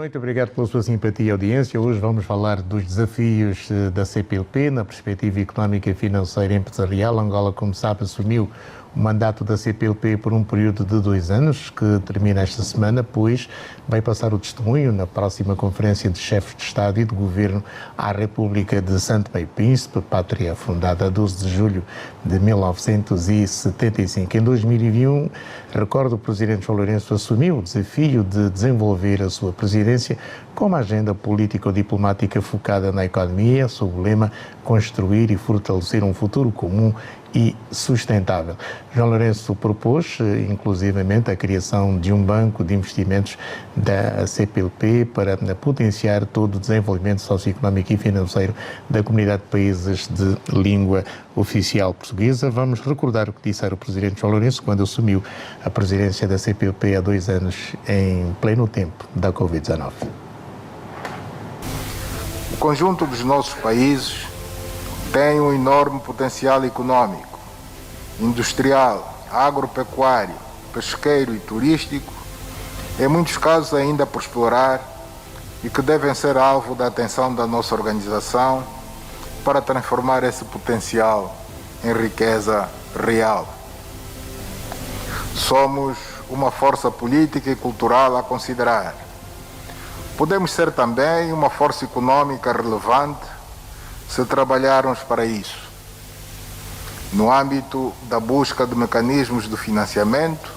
noite, obrigado pela sua simpatia e audiência. Hoje vamos falar dos desafios da CPLP na perspectiva económica, financeira e empresarial. Angola, como sabe, assumiu o mandato da CPLP por um período de 2 anos, que termina esta semana, pois vai passar o testemunho na próxima Conferência de Chefes de Estado e de Governo à República de Santo Tomé e Príncipe, pátria fundada a 12 de julho de 1975. Em 2021, recordo, o Presidente João Lourenço assumiu o desafio de desenvolver a sua presidência com uma agenda político-diplomática focada na economia, sob o lema construir e fortalecer um futuro comum e sustentável. João Lourenço propôs, inclusivamente, a criação de um banco de investimentos da CPLP para potenciar todo o desenvolvimento socioeconómico e financeiro da comunidade de países de língua oficial portuguesa. Vamos recordar o que dissera o Presidente João Lourenço quando assumiu a presidência da CPLP há 2 anos, em pleno tempo da Covid-19. O conjunto dos nossos países tem um enorme potencial econômico, industrial, agropecuário, pesqueiro e turístico, em muitos casos ainda por explorar e que devem ser alvo da atenção da nossa organização para transformar esse potencial em riqueza real. Somos uma força política e cultural a considerar. Podemos ser também uma força econômica relevante se trabalharmos para isso. No âmbito da busca de mecanismos de financiamento,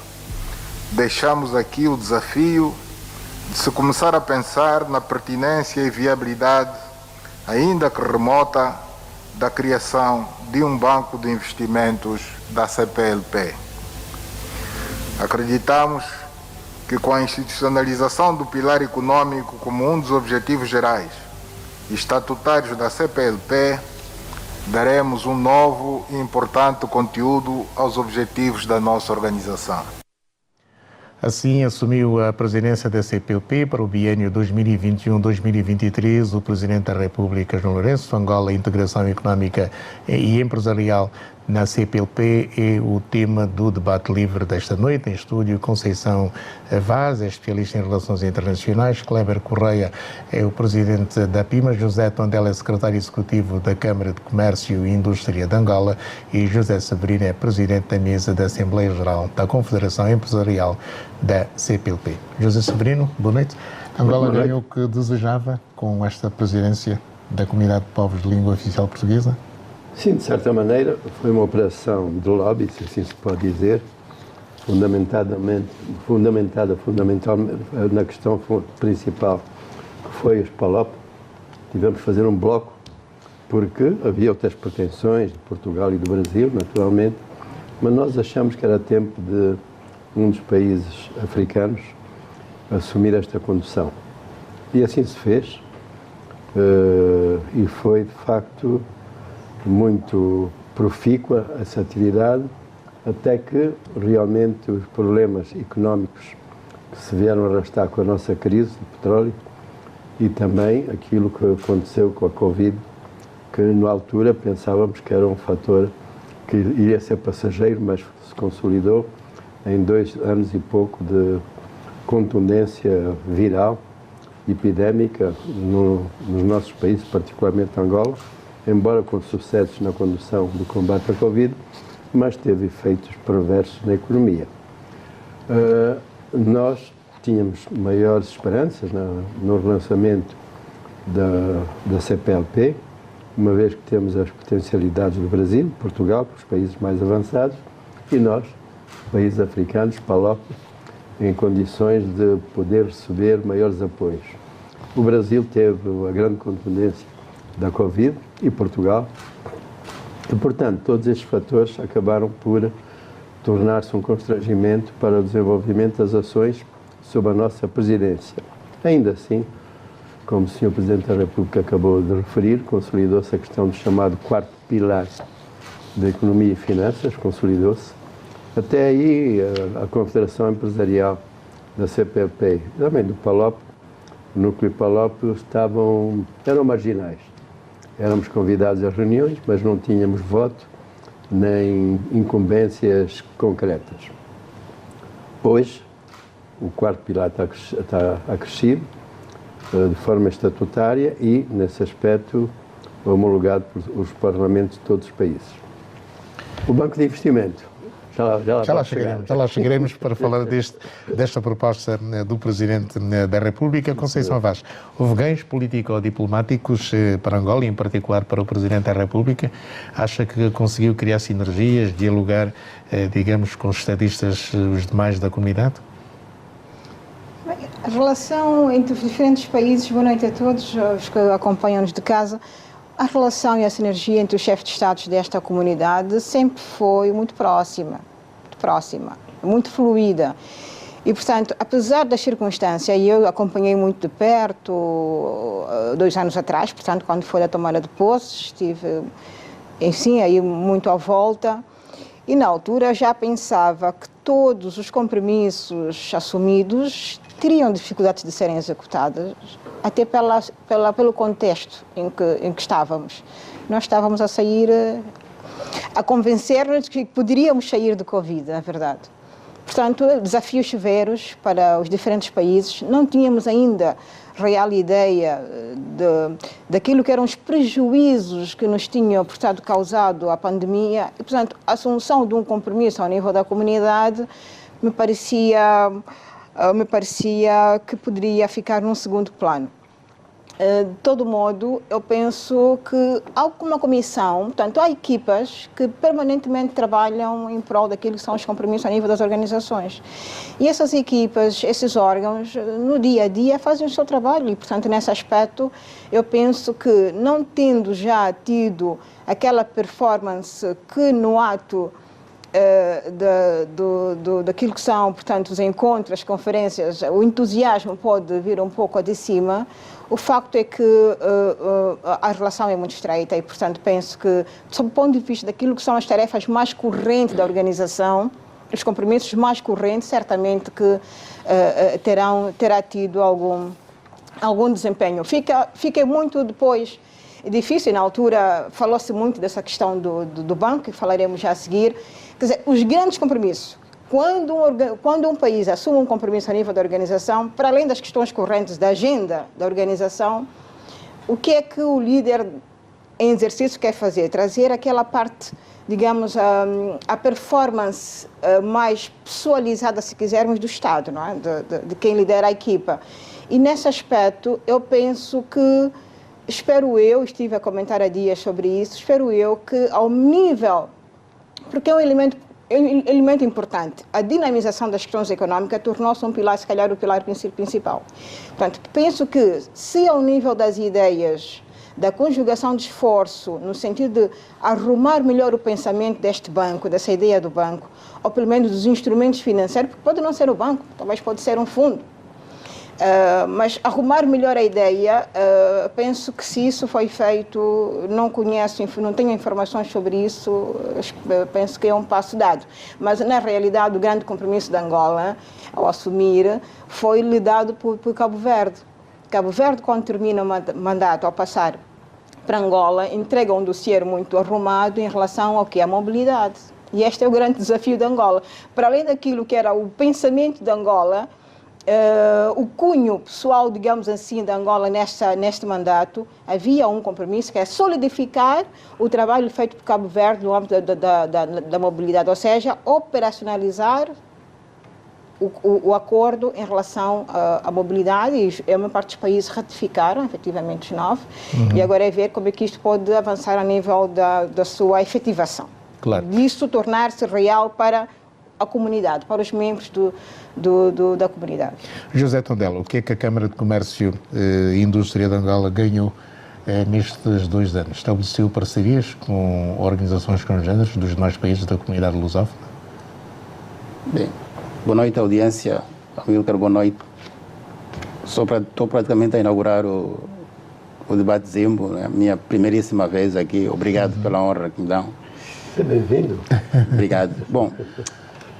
deixamos aqui o desafio de se começar a pensar na pertinência e viabilidade, ainda que remota, da criação de um banco de investimentos da CPLP. Acreditamos que com a institucionalização do pilar econômico como um dos objetivos gerais estatutários da CPLP, daremos um novo e importante conteúdo aos objetivos da nossa organização. Assim, assumiu a presidência da CPLP para o biênio 2021-2023 o Presidente da República, João Lourenço. Angola, integração económica e empresarial na CPLP é o tema do debate livre desta noite. Em estúdio, Conceição Vaz, é especialista em relações internacionais, Kleber Correia é o presidente da PIMA, José Tondela é secretário executivo da Câmara de Comércio e Indústria de Angola e José Severino é presidente da mesa da Assembleia Geral da Confederação Empresarial da CPLP. José Severino, boa noite. Angola ganhou o que desejava com esta presidência da Comunidade de Povos de Língua Oficial Portuguesa? Sim, de certa maneira, foi uma operação de lobby, se assim se pode dizer, fundamentada fundamentalmente na questão principal, que foi os PALOP. Tivemos que fazer um bloco, porque havia outras pretensões de Portugal e do Brasil, naturalmente, mas nós achamos que era tempo de um dos países africanos assumir esta condução. E assim se fez, e foi, de facto, muito profícua essa atividade, até que realmente os problemas económicos que se vieram arrastar com a nossa crise de petróleo e também aquilo que aconteceu com a Covid, que na altura pensávamos que era um fator que iria ser passageiro, mas se consolidou em 2 anos e pouco de contundência viral, epidémica nos nossos países, particularmente Angola, embora com sucessos na condução do combate à Covid, mas teve efeitos perversos na economia. Nós tínhamos maiores esperanças no relançamento da CPLP, uma vez que temos as potencialidades do Brasil, Portugal, os países mais avançados, e nós, países africanos, PALOP, em condições de poder receber maiores apoios. O Brasil teve a grande contundência da Covid e Portugal, e, portanto, todos estes fatores acabaram por tornar-se um constrangimento para o desenvolvimento das ações sob a nossa presidência. Ainda assim, como o Sr. Presidente da República acabou de referir, consolidou-se a questão do chamado 4º pilar da economia e finanças, consolidou-se. Até aí, a Confederação Empresarial da CPLP, também do PALOP, o núcleo PALOP, eram marginais. Éramos convidados a reuniões, mas não tínhamos voto nem incumbências concretas. Hoje, o 4º pilar está acrescido de forma estatutária e, nesse aspecto, homologado por os parlamentos de todos os países. O Banco de Investimento. Já lá chegaremos para falar desta proposta do Presidente da República. Conceição Vaz, houve ganhos político-diplomáticos para Angola, e em particular para o Presidente da República. Acha que conseguiu criar sinergias, dialogar, digamos, com os estadistas, os demais da comunidade? A relação entre os diferentes países, boa noite a todos os que acompanham-nos de casa. A relação e a sinergia entre os chefes de Estados desta comunidade sempre foi muito próxima, muito fluida. E, portanto, apesar da circunstância, e eu acompanhei muito de perto 2 anos atrás, portanto, quando foi a tomada de posse, estive, enfim, aí muito à volta, e na altura já pensava que todos os compromissos assumidos teriam dificuldades de serem executados, até pelo contexto em que estávamos. Nós estávamos a sair, a convencer-nos que poderíamos sair do Covid, na verdade. Portanto, desafios severos para os diferentes países. Não tínhamos ainda real ideia daquilo que eram os prejuízos que nos tinham, portanto, causado a pandemia. E, portanto, a assunção de um compromisso ao nível da comunidade me parecia que poderia ficar num segundo plano. De todo modo, eu penso que há uma comissão, portanto, há equipas que permanentemente trabalham em prol daquilo que são os compromissos a nível das organizações. E essas equipas, esses órgãos, no dia a dia fazem o seu trabalho e, portanto, nesse aspecto, eu penso que não tendo já tido aquela performance que no ato daquilo que são, portanto, os encontros, as conferências, o entusiasmo pode vir um pouco de cima. O facto é que a relação é muito estreita e, portanto, penso que, sob o ponto de vista daquilo que são as tarefas mais correntes da organização, os compromissos mais correntes, certamente que terá tido algum desempenho. Fica muito depois difícil, na altura falou-se muito dessa questão do banco, que falaremos já a seguir. Quer dizer, os grandes compromissos, quando um país assume um compromisso a nível da organização, para além das questões correntes da agenda da organização, o que é que o líder em exercício quer fazer? Trazer aquela parte, digamos, a performance mais pessoalizada, se quisermos, do Estado, não é? de quem lidera a equipa. E nesse aspecto, eu penso que, estive a comentar há dias sobre isso, espero eu que ao nível, porque é um elemento importante, a dinamização das questões económicas tornou-se um pilar, se calhar o pilar principal. Portanto, penso que se ao nível das ideias, da conjugação de esforço, no sentido de arrumar melhor o pensamento deste banco, dessa ideia do banco, ou pelo menos dos instrumentos financeiros, porque pode não ser o banco, talvez pode ser um fundo, mas arrumar melhor a ideia, penso que se isso foi feito, não tenho informações sobre isso, penso que é um passo dado. Mas, na realidade, o grande compromisso de Angola, ao assumir, foi-lhe dado por Cabo Verde. Cabo Verde, quando termina o mandato, ao passar para Angola, entrega um dossiê muito arrumado em relação ao que é a mobilidade. E este é o grande desafio de Angola. Para além daquilo que era o pensamento de Angola, o cunho pessoal, digamos assim, de Angola neste mandato, havia um compromisso que é solidificar o trabalho feito por Cabo Verde no âmbito da mobilidade, ou seja, operacionalizar o acordo em relação à mobilidade, e a maior parte dos países ratificaram, efetivamente, os 9, e agora é ver como é que isto pode avançar a nível da sua efetivação. Claro. Disso tornar-se real para a comunidade, para os membros da comunidade. José Tondela, o que é que a Câmara de Comércio e Indústria de Angola ganhou nestes 2 anos? Estabeleceu parcerias com organizações estrangeiras dos demais países da comunidade lusófona? Bem, boa noite, audiência. Amílcar, boa noite. Estou praticamente a inaugurar o debate Zimbo, né? Minha primeiríssima vez aqui. Obrigado pela honra que me dão. Seja bem-vindo. Obrigado. Bom,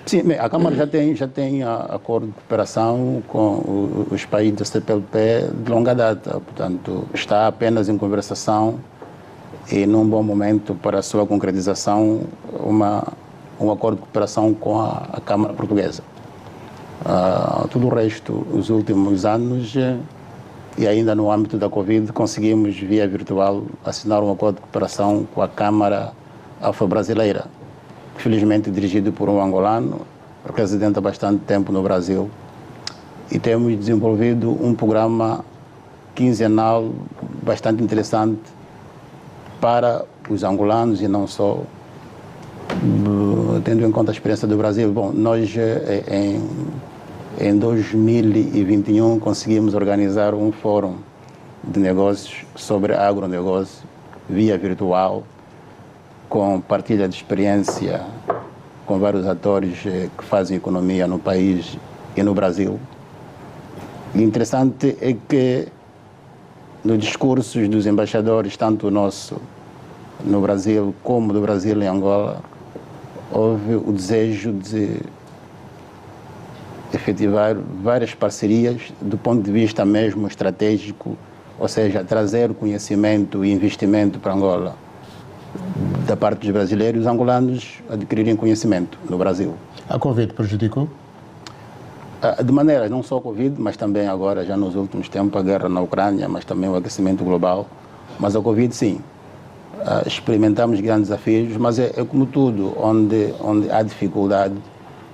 sim, a Câmara já tem acordo de cooperação com os países da CPLP de longa data, portanto, está apenas em conversação e num bom momento para a sua concretização um acordo de cooperação com a Câmara Portuguesa. Tudo o resto, os últimos anos, e ainda no âmbito da Covid conseguimos, via virtual, assinar um acordo de cooperação com a Câmara Afro-Brasileira, felizmente dirigido por um angolano, residente há bastante tempo no Brasil, e temos desenvolvido um programa quinzenal bastante interessante para os angolanos e não só, tendo em conta a experiência do Brasil. Bom, nós em 2021 conseguimos organizar um fórum de negócios sobre agronegócio via virtual, com partilha de experiência com vários atores que fazem economia no país e no Brasil. E interessante é que nos discursos dos embaixadores, tanto o nosso no Brasil como do Brasil em Angola, houve o desejo de efetivar várias parcerias do ponto de vista mesmo estratégico, ou seja, trazer conhecimento e investimento para Angola da parte dos brasileiros, os angolanos adquirirem conhecimento no Brasil. A Covid prejudicou? De maneira não só a Covid, mas também agora, já nos últimos tempos, a guerra na Ucrânia, mas também o aquecimento global. Mas a Covid, sim. Experimentamos grandes desafios, mas é como tudo, onde há dificuldade,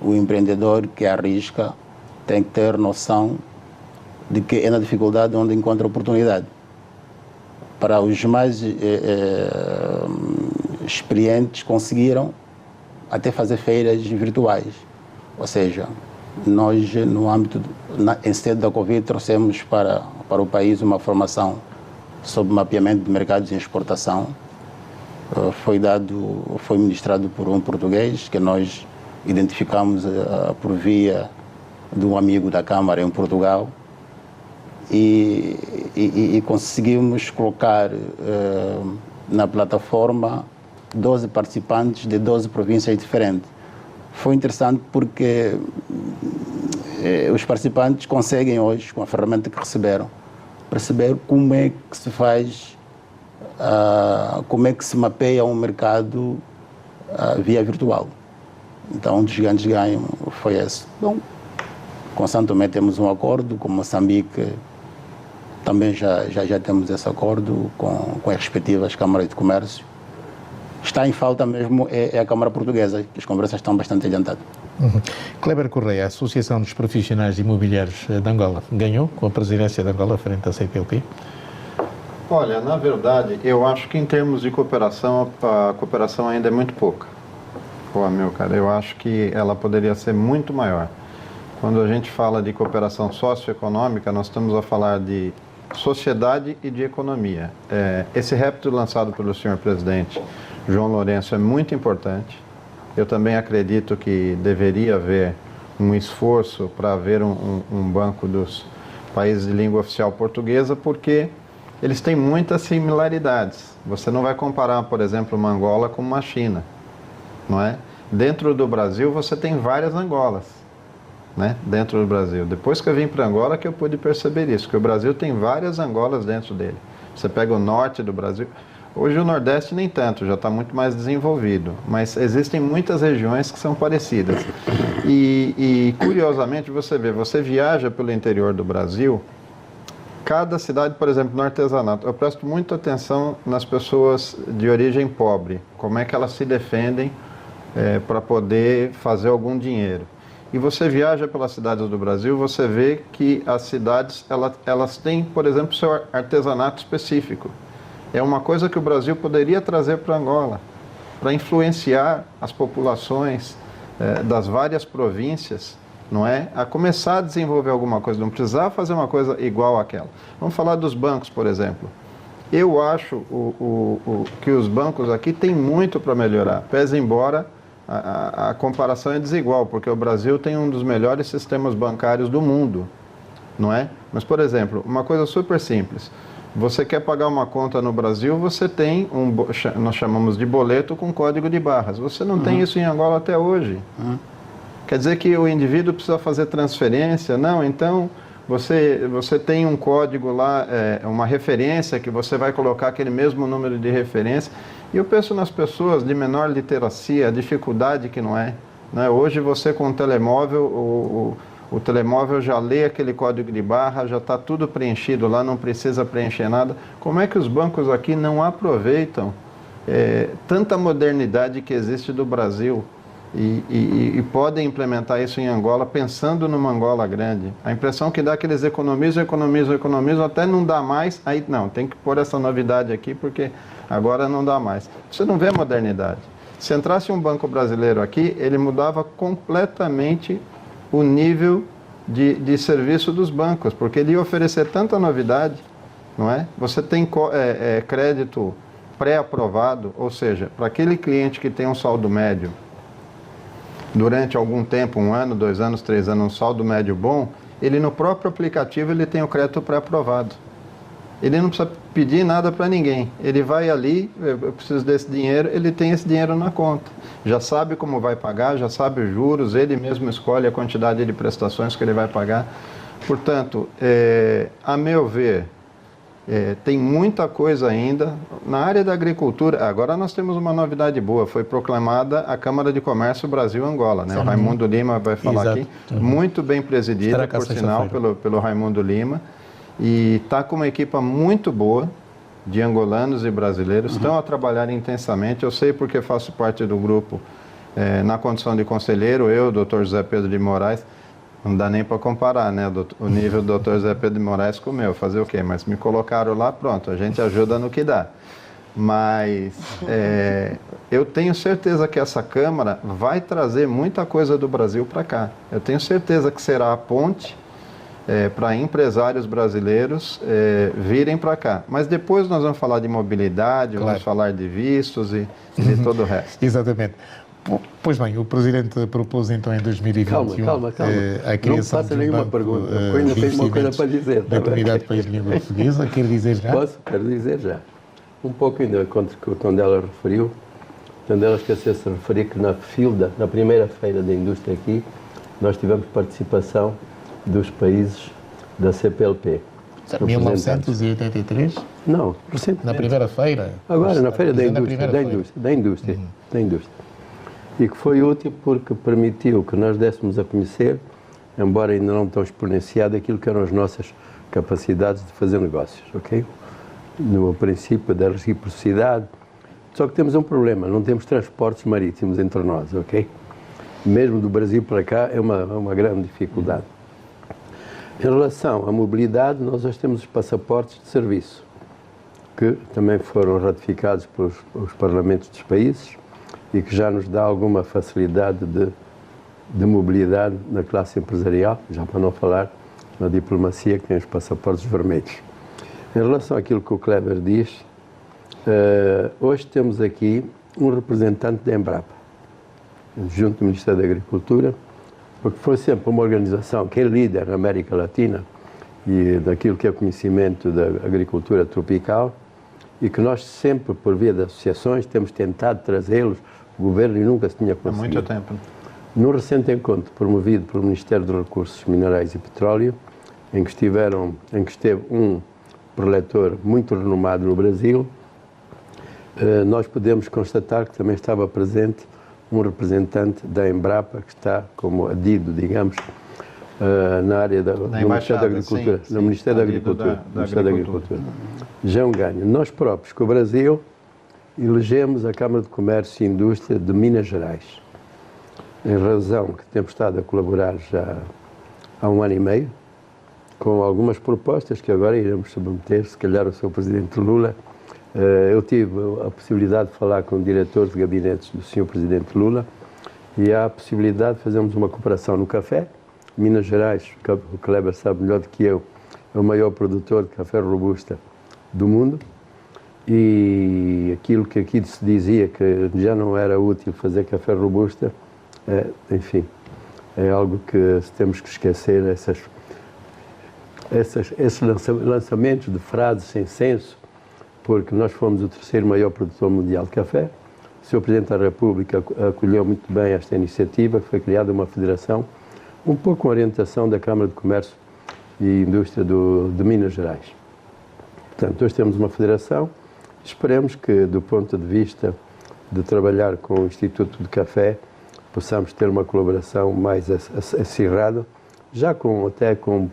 o empreendedor que arrisca tem que ter noção de que é na dificuldade onde encontra oportunidade. Para os mais experientes, conseguiram até fazer feiras virtuais. Ou seja, nós, no âmbito, em sede da Covid, trouxemos para o país uma formação sobre mapeamento de mercados e exportação. Foi ministrado por um português, que nós identificamos por via de um amigo da Câmara em Portugal, e conseguimos colocar na plataforma 12 participantes de 12 províncias diferentes. Foi interessante porque os participantes conseguem hoje, com a ferramenta que receberam, perceber como é que se faz, como é que se mapeia um mercado via virtual. Então, um dos grandes ganhos foi esse. Bom, com São Tomé temos um acordo, com Moçambique também já temos esse acordo com as respectivas câmaras de comércio. Está em falta mesmo é a Câmara Portuguesa, que as conversas estão bastante adiantadas. Kleber Correia, a Associação dos Profissionais Imobiliários de Angola, ganhou com a presidência de Angola frente à CPLP? Olha, na verdade, eu acho que em termos de cooperação, a cooperação ainda é muito pouca. Pô, meu cara, eu acho que ela poderia ser muito maior. Quando a gente fala de cooperação socioeconômica, nós estamos a falar de sociedade e de economia. Esse repto lançado pelo senhor presidente João Lourenço é muito importante. Eu também acredito que deveria haver um esforço para haver um banco dos países de língua oficial portuguesa, porque eles têm muitas similaridades. Você não vai comparar, por exemplo, uma Angola com uma China, não é? Dentro do Brasil você tem várias Angolas, né? Dentro do Brasil. Depois que eu vim para Angola que eu pude perceber isso, que o Brasil tem várias Angolas dentro dele. Você pega o norte do Brasil, hoje o Nordeste nem tanto, já está muito mais desenvolvido, mas existem muitas regiões que são parecidas. E curiosamente você viaja pelo interior do Brasil, cada cidade, por exemplo, no artesanato, eu presto muita atenção nas pessoas de origem pobre, como é que elas se defendem para poder fazer algum dinheiro. E você viaja pelas cidades do Brasil, você vê que as cidades, elas têm, por exemplo, seu artesanato específico. É uma coisa que o Brasil poderia trazer para Angola, para influenciar as populações das várias províncias, não é? A começar a desenvolver alguma coisa, não precisar fazer uma coisa igual àquela. Vamos falar dos bancos, por exemplo. Eu acho que os bancos aqui têm muito para melhorar, pese embora a comparação é desigual, porque o Brasil tem um dos melhores sistemas bancários do mundo, não é? Mas, por exemplo, uma coisa super simples. Você quer pagar uma conta no Brasil, você tem nós chamamos de boleto com código de barras. Você não tem isso em Angola até hoje. Quer dizer que o indivíduo precisa fazer transferência? Não, então você tem um código lá, uma referência que você vai colocar aquele mesmo número de referência. E eu penso nas pessoas de menor literacia, a dificuldade que não é. Né? Hoje você com o telemóvel, O telemóvel já lê aquele código de barra, já está tudo preenchido lá, não precisa preencher nada. Como é que os bancos aqui não aproveitam tanta modernidade que existe do Brasil e podem implementar isso em Angola, pensando numa Angola grande? A impressão que dá é que eles economizam, até não dá mais, aí não, tem que pôr essa novidade aqui porque agora não dá mais. Você não vê modernidade. Se entrasse um banco brasileiro aqui, ele mudava completamente o nível de serviço dos bancos, porque ele ia oferecer tanta novidade, não é? Você tem crédito pré-aprovado, ou seja, para aquele cliente que tem um saldo médio, durante algum tempo, 1 ano, 2 anos, 3 anos, um saldo médio bom, ele no próprio aplicativo ele tem o crédito pré-aprovado. Ele não precisa pedir nada para ninguém. Ele vai ali, eu preciso desse dinheiro, ele tem esse dinheiro na conta. Já sabe como vai pagar, já sabe os juros, ele mesmo escolhe a quantidade de prestações que ele vai pagar. Portanto, a meu ver, tem muita coisa ainda. Na área da agricultura, agora nós temos uma novidade boa, foi proclamada a Câmara de Comércio Brasil-Angola, né? O Raimundo Lima vai falar aqui, muito bem presidida, por sinal, pelo Raimundo Lima. E está com uma equipa muito boa de angolanos e brasileiros, estão a trabalhar intensamente. Eu sei porque faço parte do grupo na condição de conselheiro, eu, o doutor José Pedro de Moraes, não dá nem para comparar, né, o nível do doutor José Pedro de Moraes com o meu, fazer o quê? Mas me colocaram lá, pronto, a gente ajuda no que dá. Mas eu tenho certeza que essa Câmara vai trazer muita coisa do Brasil para cá. Eu tenho certeza que será a ponte para empresários brasileiros virem para cá. Mas depois nós vamos falar de mobilidade, vamos falar de vistos e de todo o resto. Exatamente. Pois bem, o Presidente propôs então em 2021 calma. a criação não faça de um nenhuma banco pergunta. Eu ainda tenho uma coisa para dizer. Da Comunidade de País de Língua Portuguesa. Quer dizer já? Quero dizer já. Um pouco ainda contra o que o Tondela referiu. O Tondela esqueceu-se de referir que na primeira feira da indústria aqui, nós tivemos participação dos países da CPLP. 1983? Não, recentemente. Na primeira feira? Agora, na feira da indústria. E que foi útil porque permitiu que nós dessemos a conhecer, embora ainda não tão exponenciado, aquilo que eram as nossas capacidades de fazer negócios, ok? No princípio da reciprocidade. Só que temos um problema, não temos transportes marítimos entre nós, ok? Mesmo do Brasil para cá é uma grande dificuldade. Em relação à mobilidade, nós hoje temos os passaportes de serviço, que também foram ratificados pelos parlamentos dos países e que já nos dá alguma facilidade de mobilidade na classe empresarial, já para não falar na diplomacia, que tem os passaportes vermelhos. Em relação àquilo que o Kleber diz, hoje temos aqui um representante da Embrapa, junto do Ministério da Agricultura, porque foi sempre uma organização que é líder na América Latina e daquilo que é o conhecimento da agricultura tropical e que nós sempre, por via de associações, temos tentado trazê-los, o governo nunca se tinha conseguido. Há muito tempo. Num recente encontro promovido pelo Ministério dos Recursos Minerais e Petróleo, em que esteve um preletor muito renomado no Brasil, nós podemos constatar que também estava presente um representante da Embrapa, que está como adido, digamos, na área do Ministério da Agricultura. No Ministério da Agricultura. João Ganho. Nós próprios, com o Brasil, elegemos a Câmara de Comércio e Indústria de Minas Gerais. Em razão que temos estado a colaborar já há 1 ano e meio, com algumas propostas que agora iremos submeter, se calhar o Sr. Presidente Lula. Eu tive a possibilidade de falar com diretores de gabinetes do Sr. Presidente Lula e há a possibilidade de fazermos uma cooperação no café. Minas Gerais, o Kleber sabe melhor do que eu, é o maior produtor de café robusta do mundo e aquilo que aqui se dizia que já não era útil fazer café robusta, enfim, é algo que temos que esquecer, esses lançamentos de frases sem senso, porque nós fomos o 3º maior produtor mundial de café. O Sr. Presidente da República acolheu muito bem esta iniciativa, foi criada uma federação, um pouco com orientação da Câmara de Comércio e Indústria de Minas Gerais. Portanto, hoje temos uma federação, esperemos que, do ponto de vista de trabalhar com o Instituto de Café, possamos ter uma colaboração mais acirrada, já até com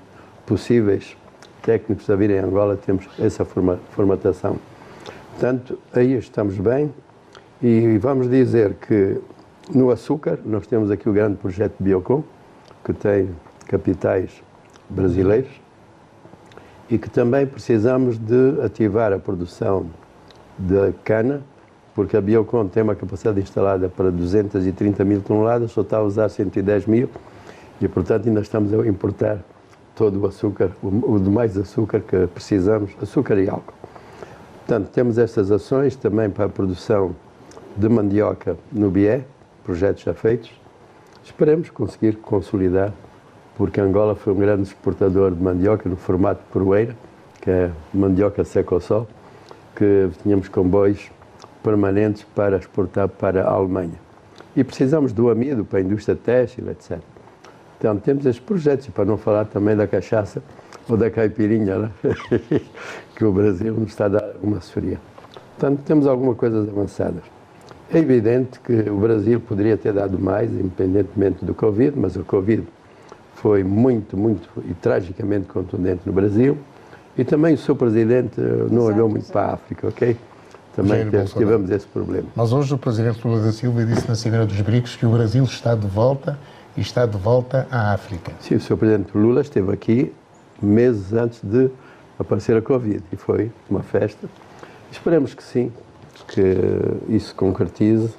possíveis técnicos a vir em Angola, temos essa formatação. Portanto, aí estamos bem e vamos dizer que no açúcar, nós temos aqui o grande projeto Biocon, que tem capitais brasileiros e que também precisamos de ativar a produção de cana, porque a Biocon tem uma capacidade instalada para 230 mil toneladas, só está a usar 110 mil e, portanto, ainda estamos a importar todo o açúcar, o demais açúcar que precisamos, açúcar e álcool. Portanto, temos estas ações também para a produção de mandioca no Bié, projetos já feitos. Esperemos conseguir consolidar, porque Angola foi um grande exportador de mandioca no formato coroeira, que é mandioca seca ao sol, que tínhamos comboios permanentes para exportar para a Alemanha. E precisamos do amido para a indústria têxtil, etc. Então, temos estes projetos, e para não falar também da cachaça ou da caipirinha, né? Que o Brasil nos está a dar uma assessoria. Portanto, temos algumas coisas avançadas. É evidente que o Brasil poderia ter dado mais, independentemente do Covid, mas o Covid foi muito e tragicamente contundente no Brasil. E também o seu presidente não olhou muito para a África, ok? Também tivemos esse problema. Mas hoje o presidente Lula da Silva disse na Cimeira dos BRICS que o Brasil está de volta e está de volta à África. Sim, o Sr. Presidente Lula esteve aqui meses antes de aparecer a Covid e foi uma festa. Esperemos que sim, que isso se concretize.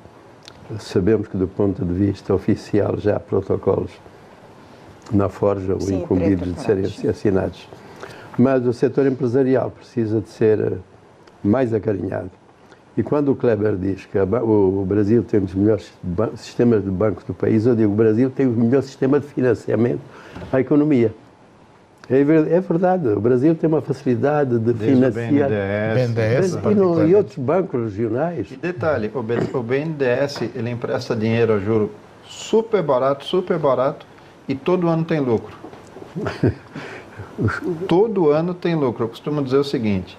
Sabemos que do ponto de vista oficial já há protocolos na forja ou incumbidos de serem assinados. Mas o setor empresarial precisa de ser mais acarinhado. E quando o Kleber diz que o Brasil tem um dos melhores sistemas de bancos do país, eu digo que o Brasil tem o melhor sistema de financiamento à economia. É verdade, o Brasil tem uma facilidade de financiar. BNDES E outros bancos regionais. E detalhe, o BNDES ele empresta dinheiro a juro super barato, e todo ano tem lucro. Todo ano tem lucro. Eu costumo dizer o seguinte: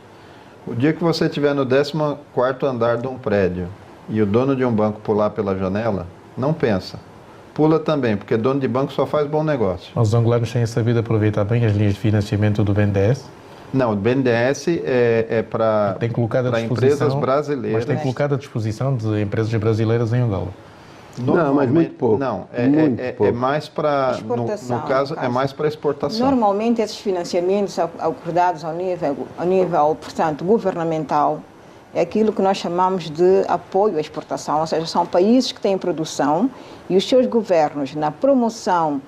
o dia que você estiver no 14º andar de um prédio e o dono de um banco pular pela janela, não pensa. Pula também, porque dono de banco só faz bom negócio. Os angolanos têm sabido aproveitar bem as linhas de financiamento do BNDES? Não, o BNDES é para empresas brasileiras. Mas tem colocado à disposição de empresas brasileiras em Angola. Não, mas muito pouco. Não, é mais para, no caso, é mais para exportação. Normalmente esses financiamentos acordados ao nível, portanto, governamental, é aquilo que nós chamamos de apoio à exportação, ou seja, são países que têm produção e os seus governos, na promoção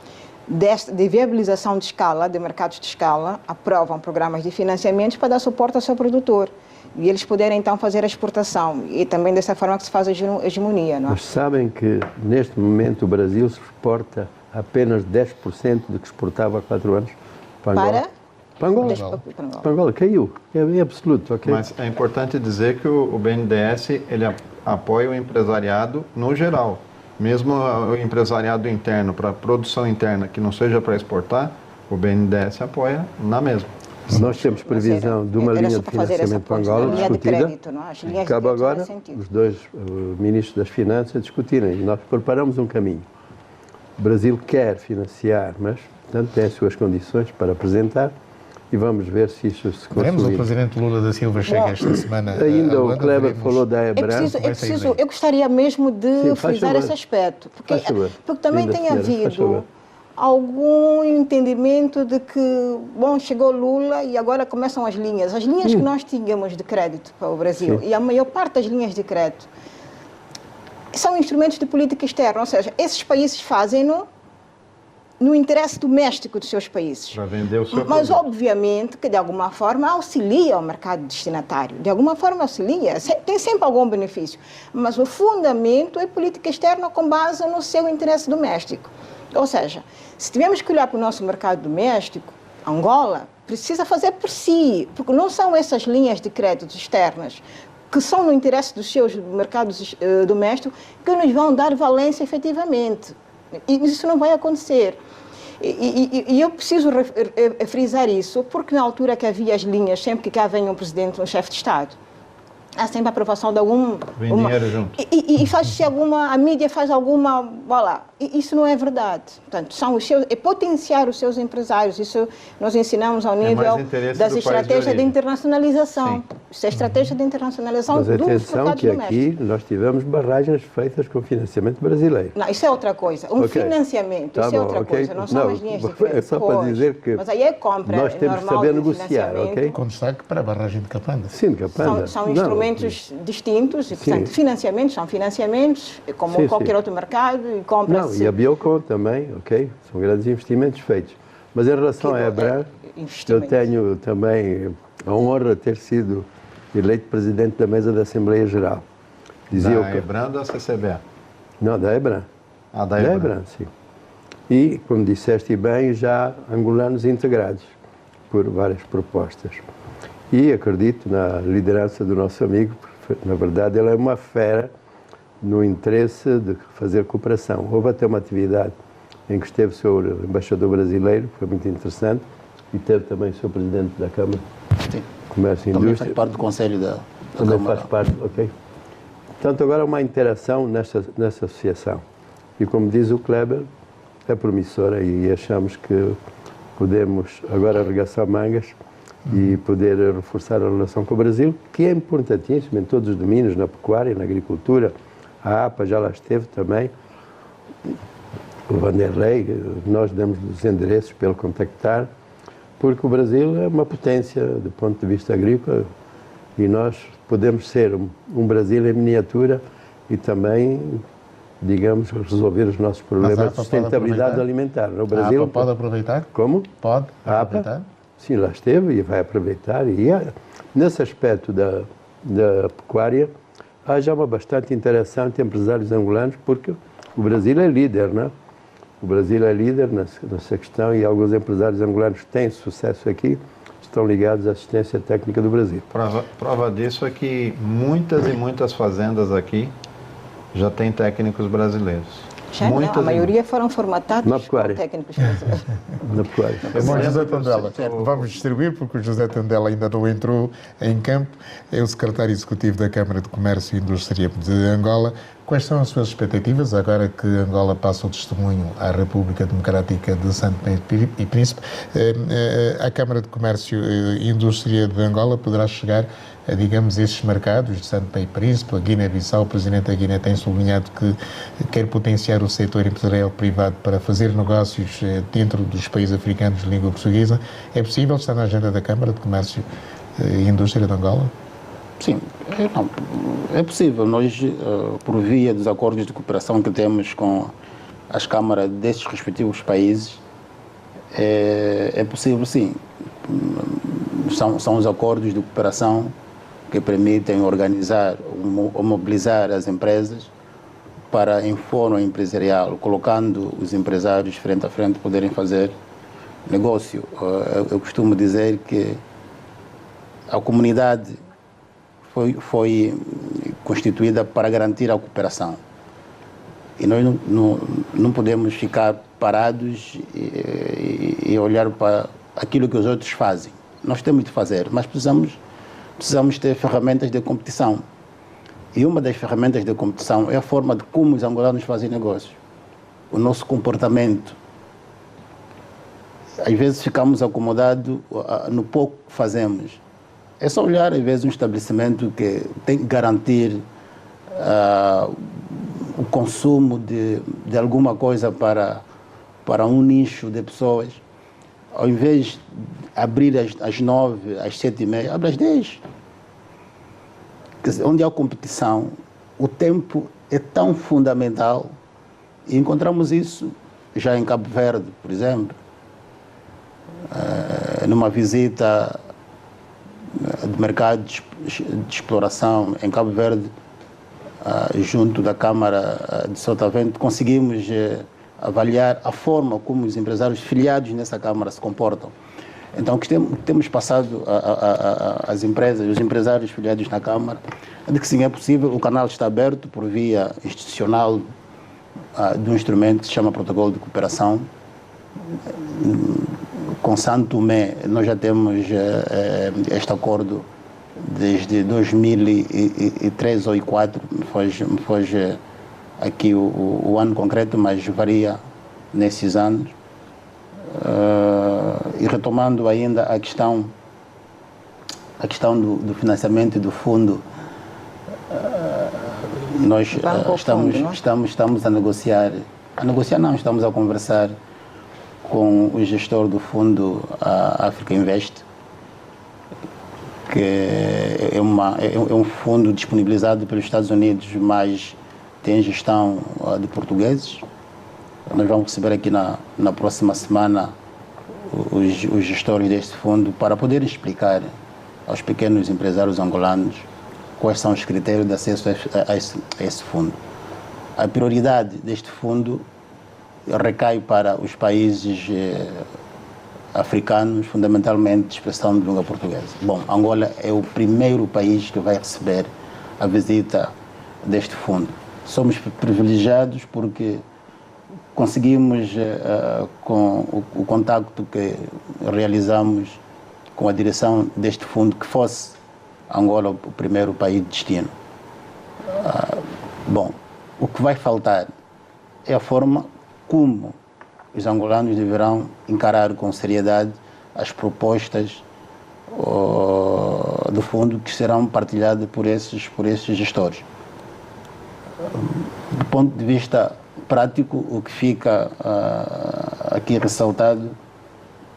de viabilização de escala, de mercados de escala, aprovam programas de financiamentos para dar suporte ao seu produtor. E eles poderem, então, fazer a exportação. E também dessa forma que se faz a hegemonia, não é? Mas sabem que, neste momento, o Brasil exporta apenas 10% do que exportava há 4 anos para Angola. Para Angola. Para Angola. Caiu. É absoluto, ok? Mas é importante dizer que o BNDES, ele apoia o empresariado no geral. Mesmo o empresariado interno, para produção interna, que não seja para exportar, o BNDES apoia na mesma. Nós temos previsão de uma linha de financiamento para Angola discutida. Cabe agora os dois ministros das Finanças discutirem. E nós preparamos um caminho. O Brasil quer financiar, mas, portanto, tem as suas condições para apresentar e vamos ver se isso se consolida. Veremos o Presidente Lula da Silva chega esta semana. Ainda o Kleber falou da EBRAM. Eu gostaria mesmo de frisar esse aspecto, porque também tem havido algum entendimento de que, bom, chegou Lula e agora começam as linhas. As linhas que nós tínhamos de crédito para o Brasil, e a maior parte das linhas de crédito, são instrumentos de política externa, ou seja, esses países fazem-no no interesse doméstico dos seus países. Para vender o seu Mas, produto. obviamente, que de alguma forma auxilia o mercado destinatário. De alguma forma auxilia. Tem sempre algum benefício. Mas o fundamento é política externa com base no seu interesse doméstico. Ou seja, se tivermos que olhar para o nosso mercado doméstico, Angola precisa fazer por si, porque não são essas linhas de crédito externas que são no interesse dos seus mercados domésticos que nos vão dar valência efetivamente. E isso não vai acontecer. E eu preciso frisar isso, porque na altura que havia as linhas, sempre que cá vem um presidente, um chefe de Estado, há sempre a aprovação de algum... Vem dinheiro junto. E faz-se alguma... A mídia faz alguma... Olha lá, isso não é verdade. Portanto, é potenciar os seus empresários. Isso nós ensinamos ao nível das estratégias de internacionalização. Sim. Isso é estratégia de internacionalização Mas dos atenção mercados que domésticos. aqui nós tivemos barragens feitas com financiamento brasileiro. Não, isso é outra coisa. Financiamento, Tá isso é bom, outra ok. coisa. Não são as linhas de crédito. É só para dizer que mas aí é compra nós temos que normal saber de negociar, financiamento. ok? Com destaque para a barragem de Capanda. Sim, Capanda. São Não, instrumentos distintos e, portanto, Sim. financiamentos são financiamentos, como Sim, qualquer sim. outro mercado, e compra-se. Não, e a Biocon também, ok? São grandes investimentos feitos. Mas em relação à EBRA, eu investimento. tenho também a honra de ter sido eleito presidente da mesa da Assembleia Geral. Dizia Da EBRAM ou da CCBA? Não, da EBRA. Ah, da EBRAM. EBRA, sim. E, como disseste bem, já angolanos integrados por várias propostas. E acredito na liderança do nosso amigo, porque, na verdade, ele é uma fera no interesse de fazer cooperação. Houve até uma atividade em que esteve o seu embaixador brasileiro, que foi muito interessante, e teve também o seu presidente da Câmara Sim. de Comércio e Também Indústria. faz parte do Conselho da Também Câmara. faz parte, ok. Portanto, agora uma interação nessa associação. E como diz o Kleber, é promissora e achamos que podemos agora arregaçar mangas e poder reforçar a relação com o Brasil, que é importantíssimo em todos os domínios, na pecuária, na agricultura. A APA já lá esteve também. O Vanderlei, nós damos os endereços para ele contactar, porque o Brasil é uma potência do ponto de vista agrícola e nós podemos ser um Brasil em miniatura e também, digamos, resolver os nossos problemas a de APA pode aproveitar aproveitar? alimentar. No A Brasil, APA pode aproveitar? como? Pode A aproveitar? APA, sim, lá esteve e vai aproveitar. E nesse aspecto da pecuária, há já uma bastante interação entre empresários angolanos, porque o Brasil é líder, não é? O Brasil é líder nessa questão e alguns empresários angolanos que têm sucesso aqui estão ligados à assistência técnica do Brasil. Prova disso é que muitas e muitas fazendas aqui já têm técnicos brasileiros. Já não, a maioria foram formatados Na com pecuária. técnicos brasileiros. Na pecuária. Bom, José Tondela, vamos distribuir, porque o José Tondela ainda não entrou em campo. É o secretário executivo da Câmara de Comércio e Indústria de Angola. Quais são as suas expectativas agora que Angola passa o testemunho à República Democrática de Santo Tomé e Príncipe? A Câmara de Comércio e Indústria de Angola poderá chegar a, digamos, estes mercados de Santo Tomé e Príncipe, a Guiné-Bissau. O Presidente da Guiné tem sublinhado que quer potenciar o setor empresarial privado para fazer negócios dentro dos países africanos de língua portuguesa. É possível? Está na agenda da Câmara de Comércio e Indústria de Angola? Sim, é possível. Nós, por via dos acordos de cooperação que temos com as câmaras desses respectivos países, é possível, sim. São os acordos de cooperação que permitem organizar ou mobilizar as empresas para, em fórum empresarial, colocando os empresários frente a frente, poderem fazer negócio. Eu costumo dizer que a comunidade foi constituída para garantir a cooperação. E nós não podemos ficar parados e olhar para aquilo que os outros fazem. Nós temos de fazer, mas precisamos ter ferramentas de competição. E uma das ferramentas de competição é a forma de como os angolanos fazem negócio. O nosso comportamento. Às vezes ficamos acomodados no pouco que fazemos. É só olhar, às vezes, um estabelecimento que tem que garantir o consumo de alguma coisa para um nicho de pessoas. Ao invés de abrir às 9, às 7h30, abre às 10. Quer dizer, onde há competição, o tempo é tão fundamental. E encontramos isso já em Cabo Verde, por exemplo. Numa visita de mercado de exploração em Cabo Verde, junto da Câmara de Sotavento, conseguimos avaliar a forma como os empresários filiados nessa Câmara se comportam. Então, o que temos passado às empresas, os empresários filiados na Câmara, é de que sim, é possível, o canal está aberto por via institucional de um instrumento que se chama Protocolo de Cooperação. Com Santo Tomé, nós já temos este acordo desde 2003 ou 2004, me foge aqui o ano concreto, mas varia nesses anos. E retomando ainda a questão do financiamento do fundo, nós estamos a negociar, estamos a conversar com o gestor do fundo Africa Invest, que é um fundo disponibilizado pelos Estados Unidos, mas tem gestão de portugueses. Nós vamos receber aqui na próxima semana os gestores deste fundo para poder explicar aos pequenos empresários angolanos quais são os critérios de acesso a esse fundo. A prioridade deste fundo recai para os países africanos, fundamentalmente de expressão de língua portuguesa. Bom, Angola é o primeiro país que vai receber a visita deste fundo. Somos privilegiados porque conseguimos, com o contacto que realizamos com a direção deste fundo, que fosse Angola o primeiro país de destino. Bom, o que vai faltar é a forma como os angolanos deverão encarar com seriedade as propostas do fundo que serão partilhadas por esses gestores. Do ponto de vista prático, o que fica aqui ressaltado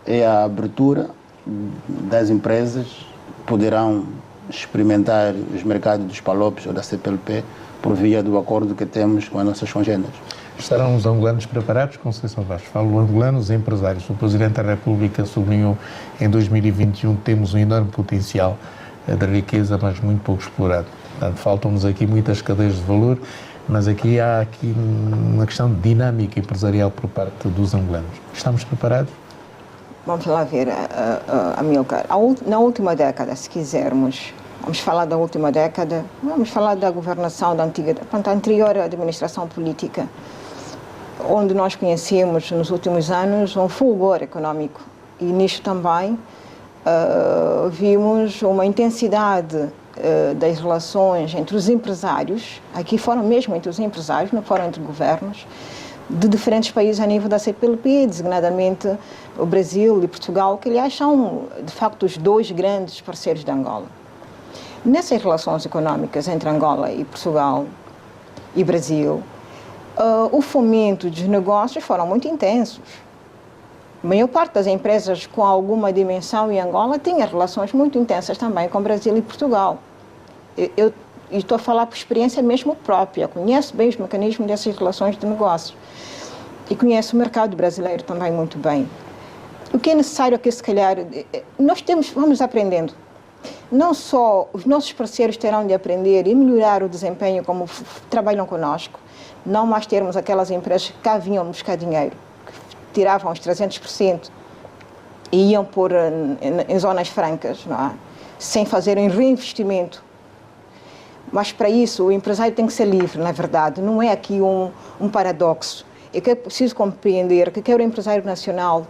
é a abertura das empresas que poderão experimentar os mercados dos PALOPs ou da CPLP por via do acordo que temos com as nossas congêneres. Estarão os angolanos preparados, Conceição Vaz? Falo angolanos e empresários. O Presidente da República sublinhou em 2021 temos um enorme potencial de riqueza, mas muito pouco explorado. Portanto, faltam-nos aqui muitas cadeias de valor, mas há uma questão de dinâmica empresarial por parte dos angolanos. Estamos preparados? Vamos lá ver, Amilcar. Na última década, se quisermos, vamos falar da última década, vamos falar da governação da anterior administração política, onde nós conhecemos nos últimos anos um fulgor econômico. E nisto também vimos uma intensidade das relações entre os empresários, aqui foram mesmo entre os empresários, não foram entre governos, de diferentes países a nível da CPLP, designadamente o Brasil e Portugal, que aliás são de facto os dois grandes parceiros de Angola. Nessas relações econômicas entre Angola e Portugal e Brasil, o fomento dos negócios foram muito intensos. A maior parte das empresas com alguma dimensão em Angola tinha relações muito intensas também com Brasil e Portugal. Eu estou a falar por experiência mesmo própria, conheço bem os mecanismos dessas relações de negócios e conheço o mercado brasileiro também muito bem. O que é necessário é que, se calhar, vamos aprendendo. Não só os nossos parceiros terão de aprender e melhorar o desempenho como trabalham conosco, não mais termos aquelas empresas que cá vinham buscar dinheiro, que tiravam os 300% e iam pôr em zonas francas, não é? Sem fazerem reinvestimento. Mas para isso o empresário tem que ser livre, na verdade, não é aqui um paradoxo. É que é preciso compreender que quer o empresário nacional,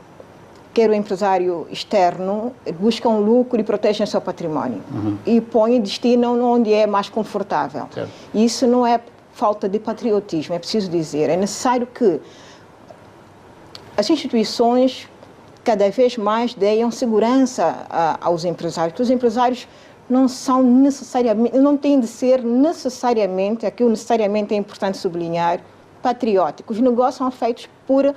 quer o empresário externo, buscam lucro e protegem o seu património. E põem destino onde é mais confortável. Certo. Isso não é falta de patriotismo, é preciso dizer. É necessário que as instituições cada vez mais deem segurança aos empresários, porque os empresários não são necessariamente, não têm de ser necessariamente, aqui o necessariamente é importante sublinhar, patrióticos. Os negócios são feitos por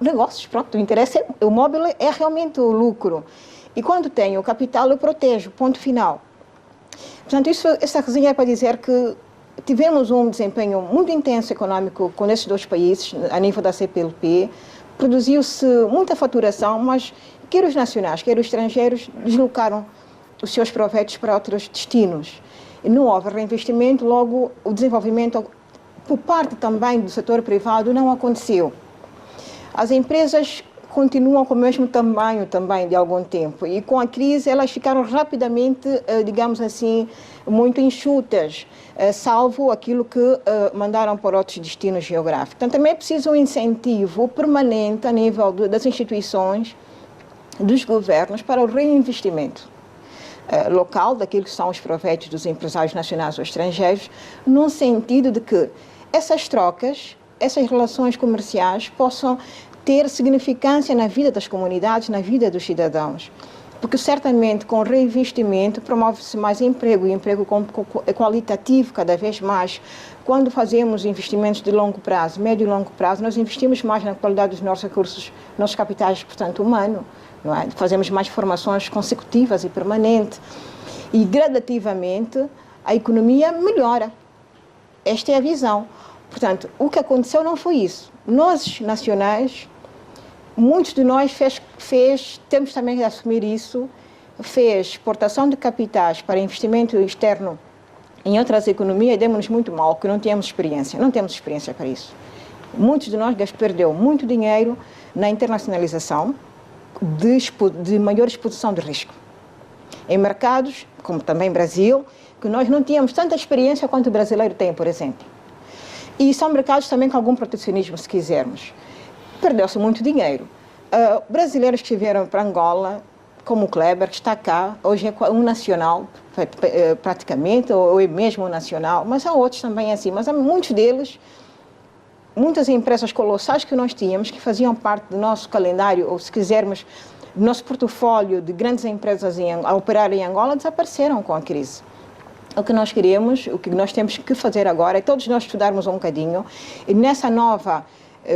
negócios, pronto, o interesse o móvel é realmente o lucro. E quando tenho o capital, eu protejo, ponto final. Portanto, essa resenha é para dizer que tivemos um desempenho muito intenso econômico com esses dois países, a nível da CPLP, produziu-se muita faturação, mas quer os nacionais, quer os estrangeiros deslocaram os seus proveitos para outros destinos. E não houve reinvestimento, logo o desenvolvimento por parte também do setor privado não aconteceu. As empresas continuam com o mesmo tamanho também de algum tempo e com a crise elas ficaram rapidamente, digamos assim, muito enxutas, salvo aquilo que mandaram para outros destinos geográficos. Então também é preciso um incentivo permanente a nível das instituições, dos governos para o reinvestimento local daquilo que são os proveitos dos empresários nacionais ou estrangeiros, no sentido de que essas trocas, essas relações comerciais possam ter significância na vida das comunidades, na vida dos cidadãos. Porque certamente com reinvestimento promove-se mais emprego, e emprego qualitativo cada vez mais. Quando fazemos investimentos de longo prazo, médio e longo prazo, nós investimos mais na qualidade dos nossos recursos, nossos capitais, portanto, humano. Não é? Fazemos mais formações consecutivas e permanentes. E gradativamente a economia melhora. Esta é a visão. Portanto, o que aconteceu não foi isso. Nós, nacionais, muitos de nós temos também que assumir isso, fez exportação de capitais para investimento externo em outras economias e demos-nos muito mal, porque não tínhamos experiência. Não temos experiência para isso. Muitos de nós perdeu muito dinheiro na internacionalização de maior exposição de risco. Em mercados, como também Brasil, que nós não tínhamos tanta experiência quanto o brasileiro tem, por exemplo. E são mercados também com algum protecionismo, se quisermos. Perdeu-se muito dinheiro. Brasileiros que vieram para Angola, como o Kleber, que está cá, hoje é um nacional, praticamente, ou é mesmo um nacional, mas há outros também assim. Mas há muitos deles, muitas empresas colossais que nós tínhamos, que faziam parte do nosso calendário, ou se quisermos, do nosso portfólio de grandes empresas a operar em Angola, desapareceram com a crise. O que nós queremos, o que nós temos que fazer agora é todos nós estudarmos um bocadinho e nessa nova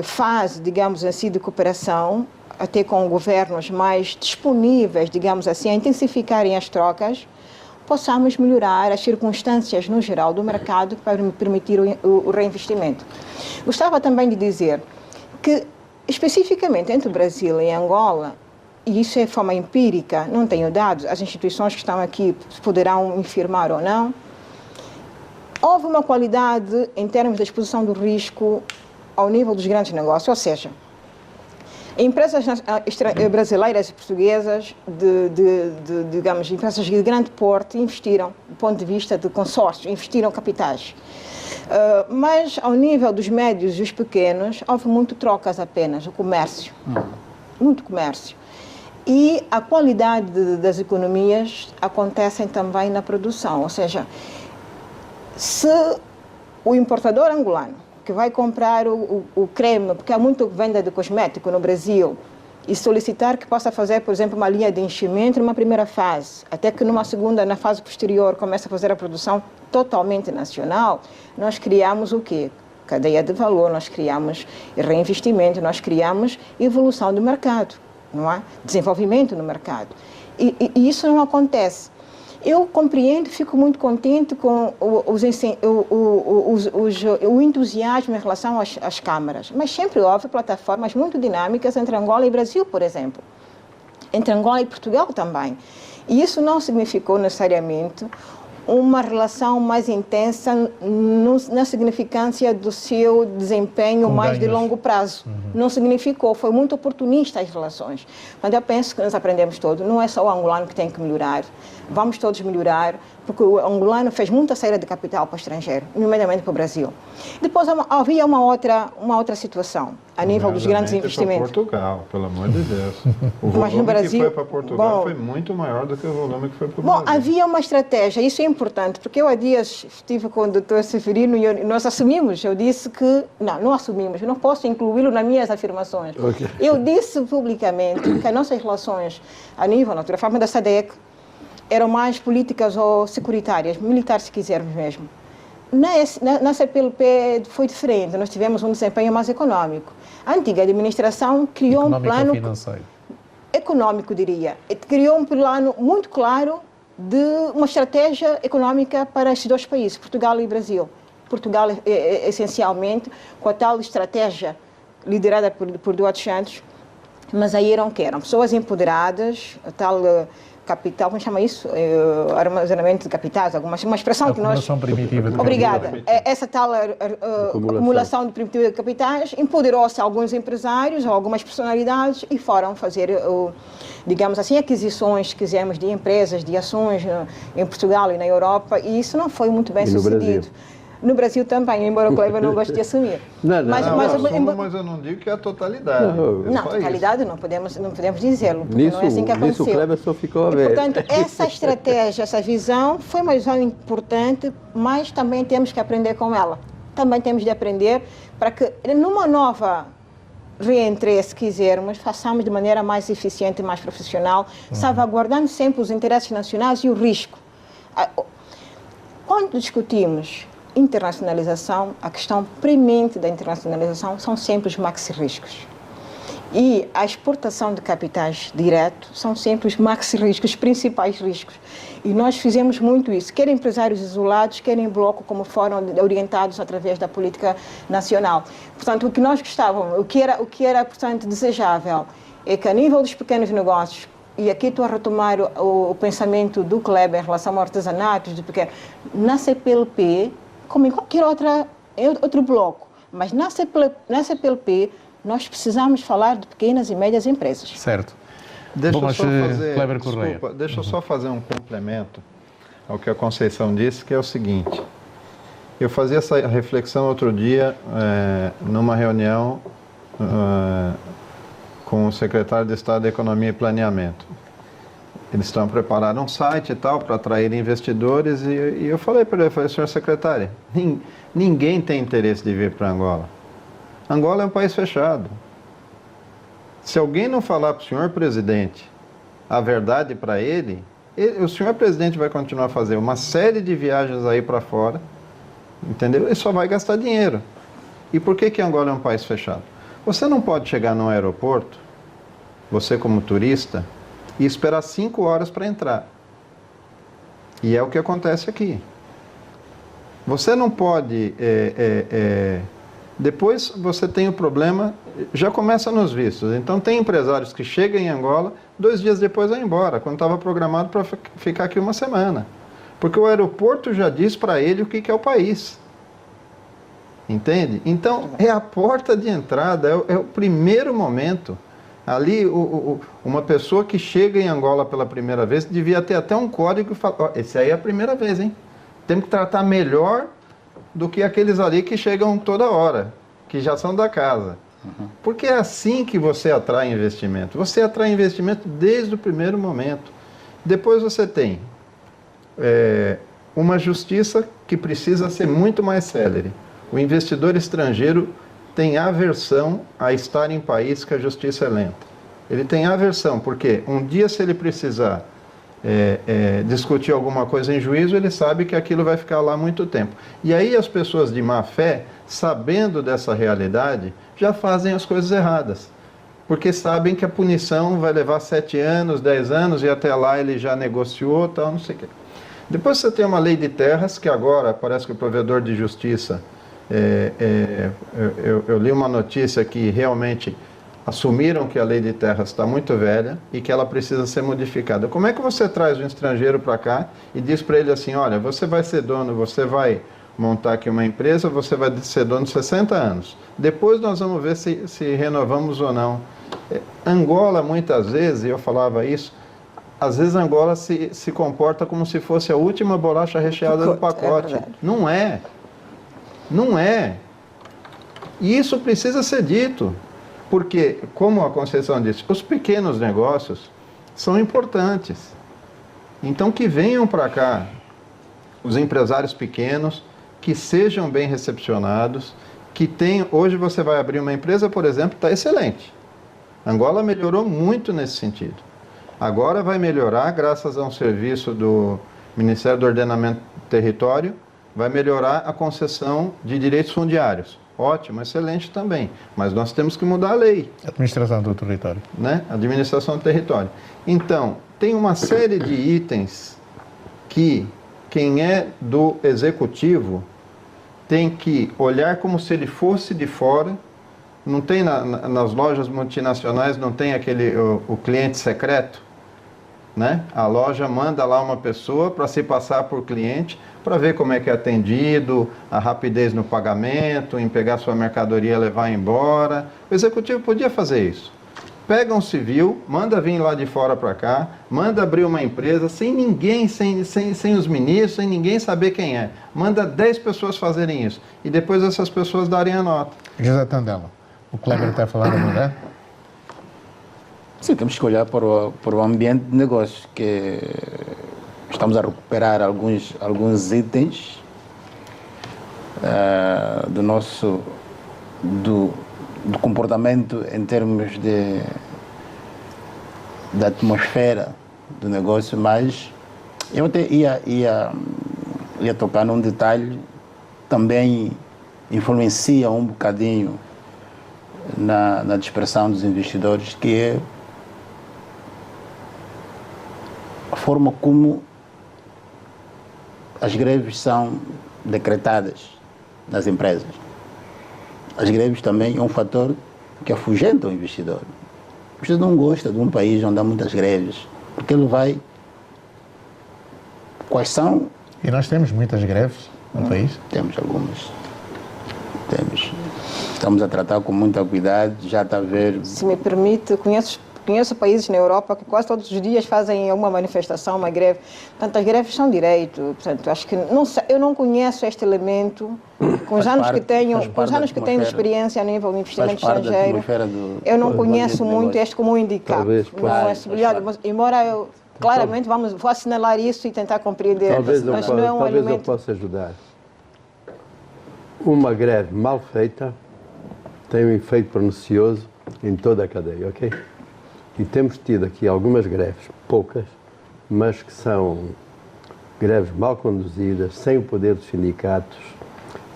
fase, digamos assim, de cooperação, até com governos mais disponíveis, digamos assim, a intensificarem as trocas, possamos melhorar as circunstâncias no geral do mercado para permitir o reinvestimento. Gostava também de dizer que, especificamente entre o Brasil e Angola, e isso é de forma empírica, não tenho dados, as instituições que estão aqui poderão afirmar ou não, houve uma qualidade em termos da exposição do risco ao nível dos grandes negócios, ou seja, empresas brasileiras e portuguesas, digamos, empresas de grande porte investiram, do ponto de vista de consórcios, investiram capitais. Mas ao nível dos médios e os pequenos, houve muito trocas apenas, o comércio, muito comércio. E a qualidade das economias acontecem também na produção, ou seja, se o importador angolano que vai comprar o creme, porque há muita venda de cosmético no Brasil, e solicitar que possa fazer, por exemplo, uma linha de enchimento numa primeira fase, até que numa segunda, na fase posterior, comece a fazer a produção totalmente nacional, nós criamos o quê? Cadeia de valor, nós criamos reinvestimento, nós criamos evolução do mercado. Não é? Desenvolvimento no mercado. E isso não acontece. Eu compreendo, fico muito contente com o entusiasmo em relação às câmaras, mas sempre houve plataformas muito dinâmicas entre Angola e Brasil, por exemplo. Entre Angola e Portugal também. E isso não significou necessariamente uma relação mais intensa na significância do seu desempenho mais de longo prazo. Não significou, foi muito oportunista as relações. Mas eu penso que nós aprendemos todos, não é só o angolano que tem que melhorar, vamos todos melhorar, porque o angolano fez muita saída de capital para o estrangeiro, nomeadamente para o Brasil. Depois havia uma outra situação, a nível dos grandes investimentos. Para Portugal, pelo amor de Deus. O volume que foi para Portugal foi muito maior do que o volume que foi para o Brasil. Havia uma estratégia, isso é importante, porque eu há dias estive com o Dr. Severino e nós assumimos, eu disse que, não assumimos, eu não posso incluí-lo nas minhas afirmações. Okay. Eu disse publicamente que as nossas relações, a nível, na forma da SADC, eram mais políticas ou securitárias, militares, se quisermos mesmo. Na CPLP foi diferente, nós tivemos um desempenho mais econômico. A antiga administração criou um plano... financeiro. Econômico, diria. Criou um plano muito claro de uma estratégia econômica para estes dois países, Portugal e Brasil. Portugal, essencialmente, com a tal estratégia liderada por Duarte Santos, mas aí eram pessoas empoderadas, a tal... capital, como chama isso? Armazenamento de capitais, uma expressão que nós... Acumulação primitiva de Obrigada. Essa tal acumulação de primitiva de capitais empoderou-se alguns empresários ou algumas personalidades e foram fazer, digamos assim, aquisições, se quisermos, de empresas, de ações em Portugal e na Europa, e isso não foi muito bem sucedido. No Brasil também, embora o Kleber não goste de assumir. Mas eu não digo que é a totalidade. Não, totalidade não podemos dizê-lo, porque não é assim que aconteceu. Nisso o Kleber só ficou a ver. Portanto, essa estratégia, essa visão foi uma visão importante, mas também temos que aprender com ela. também temos de aprender para que numa nova reentrée, se quisermos, façamos de maneira mais eficiente e mais profissional, salvaguardando sempre os interesses nacionais e o risco. Quando discutimos internacionalização, a questão premente da internacionalização são sempre os maxi-riscos. E a exportação de capitais direto são sempre os maxi-riscos, os principais riscos. E nós fizemos muito isso, quer empresários isolados, quer em bloco, como foram orientados através da política nacional. Portanto, o que nós gostávamos, o que era portanto, desejável, é que a nível dos pequenos negócios, e aqui estou a retomar o pensamento do Kleber em relação ao artesanato, na CPLP, como em qualquer outro bloco, mas na CPLP, nós precisamos falar de pequenas e médias empresas. Certo. Deixa Bom, eu só fazer, Kleber Correia. desculpa, deixa eu só fazer um complemento ao que a Conceição disse, que é o seguinte. Eu fazia essa reflexão outro dia numa reunião com o secretário de Estado de Economia e Planeamento. Eles estão preparando um site e tal para atrair investidores e eu falei para ele, senhor secretário, ninguém tem interesse de vir para Angola. Angola é um país fechado. Se alguém não falar para o senhor presidente a verdade para ele, o senhor presidente vai continuar a fazer uma série de viagens aí para fora, entendeu? E só vai gastar dinheiro. E por que Angola é um país fechado? Você não pode chegar no aeroporto, você como turista, e esperar 5 horas para entrar. E é o que acontece aqui. Você não pode... Depois você tem o problema, já começa nos vistos. Então tem empresários que chegam em Angola, 2 dias depois vai embora, quando estava programado para ficar aqui 1 semana. Porque o aeroporto já diz para ele o que é o país. Entende? Então é a porta de entrada, é o primeiro momento. Ali uma pessoa que chega em Angola pela primeira vez devia ter até um código e falar, esse aí é a primeira vez, hein? Temos que tratar melhor do que aqueles ali que chegam toda hora, que já são da casa. Porque é assim que você atrai investimento. Você atrai investimento desde o primeiro momento. Depois você tem uma justiça que precisa ser muito mais célere. O investidor estrangeiro tem aversão a estar em país que a justiça é lenta. Ele tem aversão, porque um dia se ele precisar discutir alguma coisa em juízo, ele sabe que aquilo vai ficar lá muito tempo. E aí as pessoas de má fé, sabendo dessa realidade, já fazem as coisas erradas. Porque sabem que a punição vai levar 7 anos, 10 anos, e até lá ele já negociou, tal, não sei o quê. Depois você tem uma lei de terras, que agora parece que o provedor de justiça... eu li uma notícia que realmente assumiram que a lei de terras está muito velha e que ela precisa ser modificada. Como é que você traz um estrangeiro para cá e diz para ele assim, olha, você vai ser dono, você vai montar aqui uma empresa, você vai ser dono de 60 anos. Depois nós vamos ver se renovamos ou não. Angola, muitas vezes, e eu falava isso, às vezes Angola se comporta como se fosse a última bolacha recheada do pacote. Não é. Não é. E isso precisa ser dito. Porque, como a Conceição disse, os pequenos negócios são importantes. Então, que venham para cá os empresários pequenos, que sejam bem recepcionados, que tenham... Hoje você vai abrir uma empresa, por exemplo, está excelente. Angola melhorou muito nesse sentido. Agora vai melhorar, graças a um serviço do Ministério do Ordenamento do Território, vai melhorar a concessão de direitos fundiários. Ótimo, excelente também. Mas nós temos que mudar a lei. Administração do território. Né? Administração do território. Então, tem uma série de itens que quem é do executivo tem que olhar como se ele fosse de fora. Não tem nas lojas multinacionais, não tem o cliente secreto? Né? A loja manda lá uma pessoa para se passar por cliente, para ver como é que é atendido, a rapidez no pagamento, em pegar sua mercadoria e levar embora. O executivo podia fazer isso. Pega um civil, manda vir lá de fora para cá, manda abrir uma empresa, sem ninguém, sem os ministros, sem ninguém saber quem é. Manda 10 pessoas fazerem isso. E depois essas pessoas darem a nota. José Tandela, o Kleber está falando, não é? Sim, temos que olhar para o ambiente de negócios, que estamos a recuperar alguns itens. do nosso do comportamento em termos da atmosfera do negócio, mas eu até ia tocar num detalhe também influencia um bocadinho na dispersão dos investidores, que é a forma como as greves são decretadas nas empresas. As greves também é um fator que afugenta o investidor. O investidor não gosta de um país onde há muitas greves, porque ele vai... Quais são? E nós temos muitas greves no país? Temos algumas. Estamos a tratar com muita cuidado, já está a ver... Se me permite, conheço países na Europa que quase todos os dias fazem uma manifestação, uma greve. Portanto, as greves são direito. Portanto, acho que eu não conheço este elemento. Com os anos que tenho de experiência a nível de investimento estrangeiro, eu não conheço muito este como um indicado. Mas, embora eu claramente vou assinalar isso e tentar compreender. Talvez elemento... eu possa ajudar. Uma greve mal feita tem um efeito pernicioso em toda a cadeia, ok? E temos tido aqui algumas greves, poucas, mas que são greves mal conduzidas, sem o poder dos sindicatos,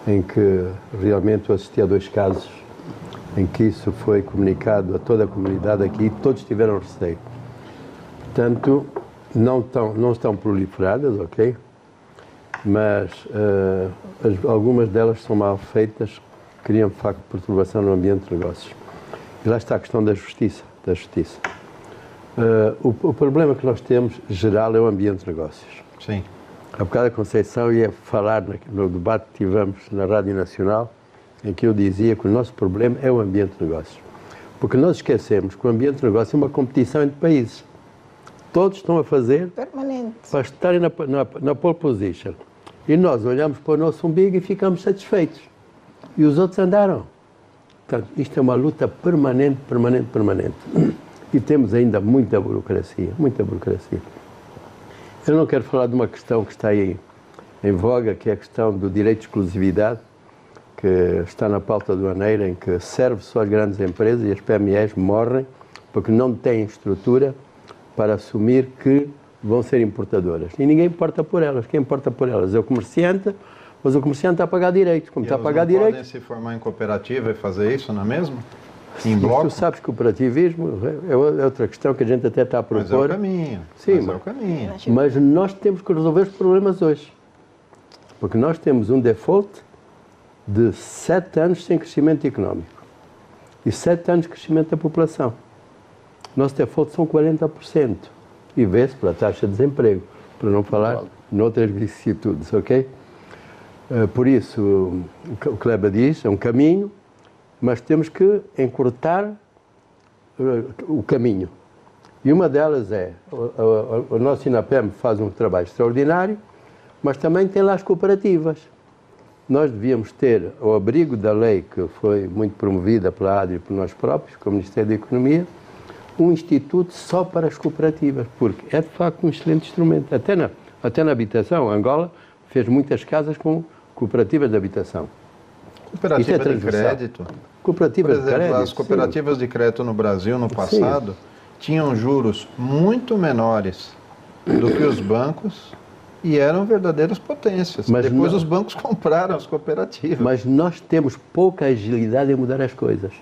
em que realmente eu assisti a 2 casos em que isso foi comunicado a toda a comunidade aqui e todos tiveram receio. Portanto, não estão proliferadas, ok? Mas algumas delas são mal feitas, criam, de facto, perturbação no ambiente de negócios. E lá está a questão da justiça. O problema que nós temos, geral, é o ambiente de negócios. Sim. Há bocado a Conceição ia falar no debate que tivemos na Rádio Nacional, em que eu dizia que o nosso problema é o ambiente de negócios. Porque nós esquecemos que o ambiente de negócios é uma competição entre países. Todos estão a fazer permanente para estarem na pole position. E nós olhamos para o nosso umbigo e ficamos satisfeitos. E os outros andaram. Portanto, isto é uma luta permanente. E temos ainda muita burocracia. Eu não quero falar de uma questão que está aí em voga, que é a questão do direito de exclusividade, que está na pauta do Aneira, em que serve só às grandes empresas e as PMEs morrem porque não têm estrutura para assumir que vão ser importadoras. E ninguém importa por elas. Quem importa por elas é o comerciante, mas o comerciante está a pagar direito. Como está a pagar direito... podem se formar em cooperativa e fazer isso, não é mesmo? Em bloco? Tu sabes que o cooperativismo é outra questão que a gente até está a propor. Mas é o caminho. Sim, é o caminho. Mas nós temos que resolver os problemas hoje. Porque nós temos um default de 7 anos sem crescimento económico. E 7 anos de crescimento da população. Nosso default são 40%. E vê-se pela taxa de desemprego. Para não falar noutras vicissitudes, ok? Por isso, o Kleber diz, é um caminho, mas temos que encurtar o caminho. E uma delas é, o nosso INAPEM faz um trabalho extraordinário, mas também tem lá as cooperativas. Nós devíamos ter, ao abrigo da lei que foi muito promovida pela ADRI e por nós próprios, com o Ministério da Economia, um instituto só para as cooperativas, porque é de facto um excelente instrumento. Até na habitação, Angola fez muitas casas com cooperativas de habitação. Cooperativa de crédito. Cooperativas de crédito. As sim. cooperativas de crédito no Brasil, no passado, tinham juros muito menores do que os bancos e eram verdadeiras potências. Mas depois os bancos compraram as cooperativas. Mas nós temos pouca agilidade em mudar as coisas.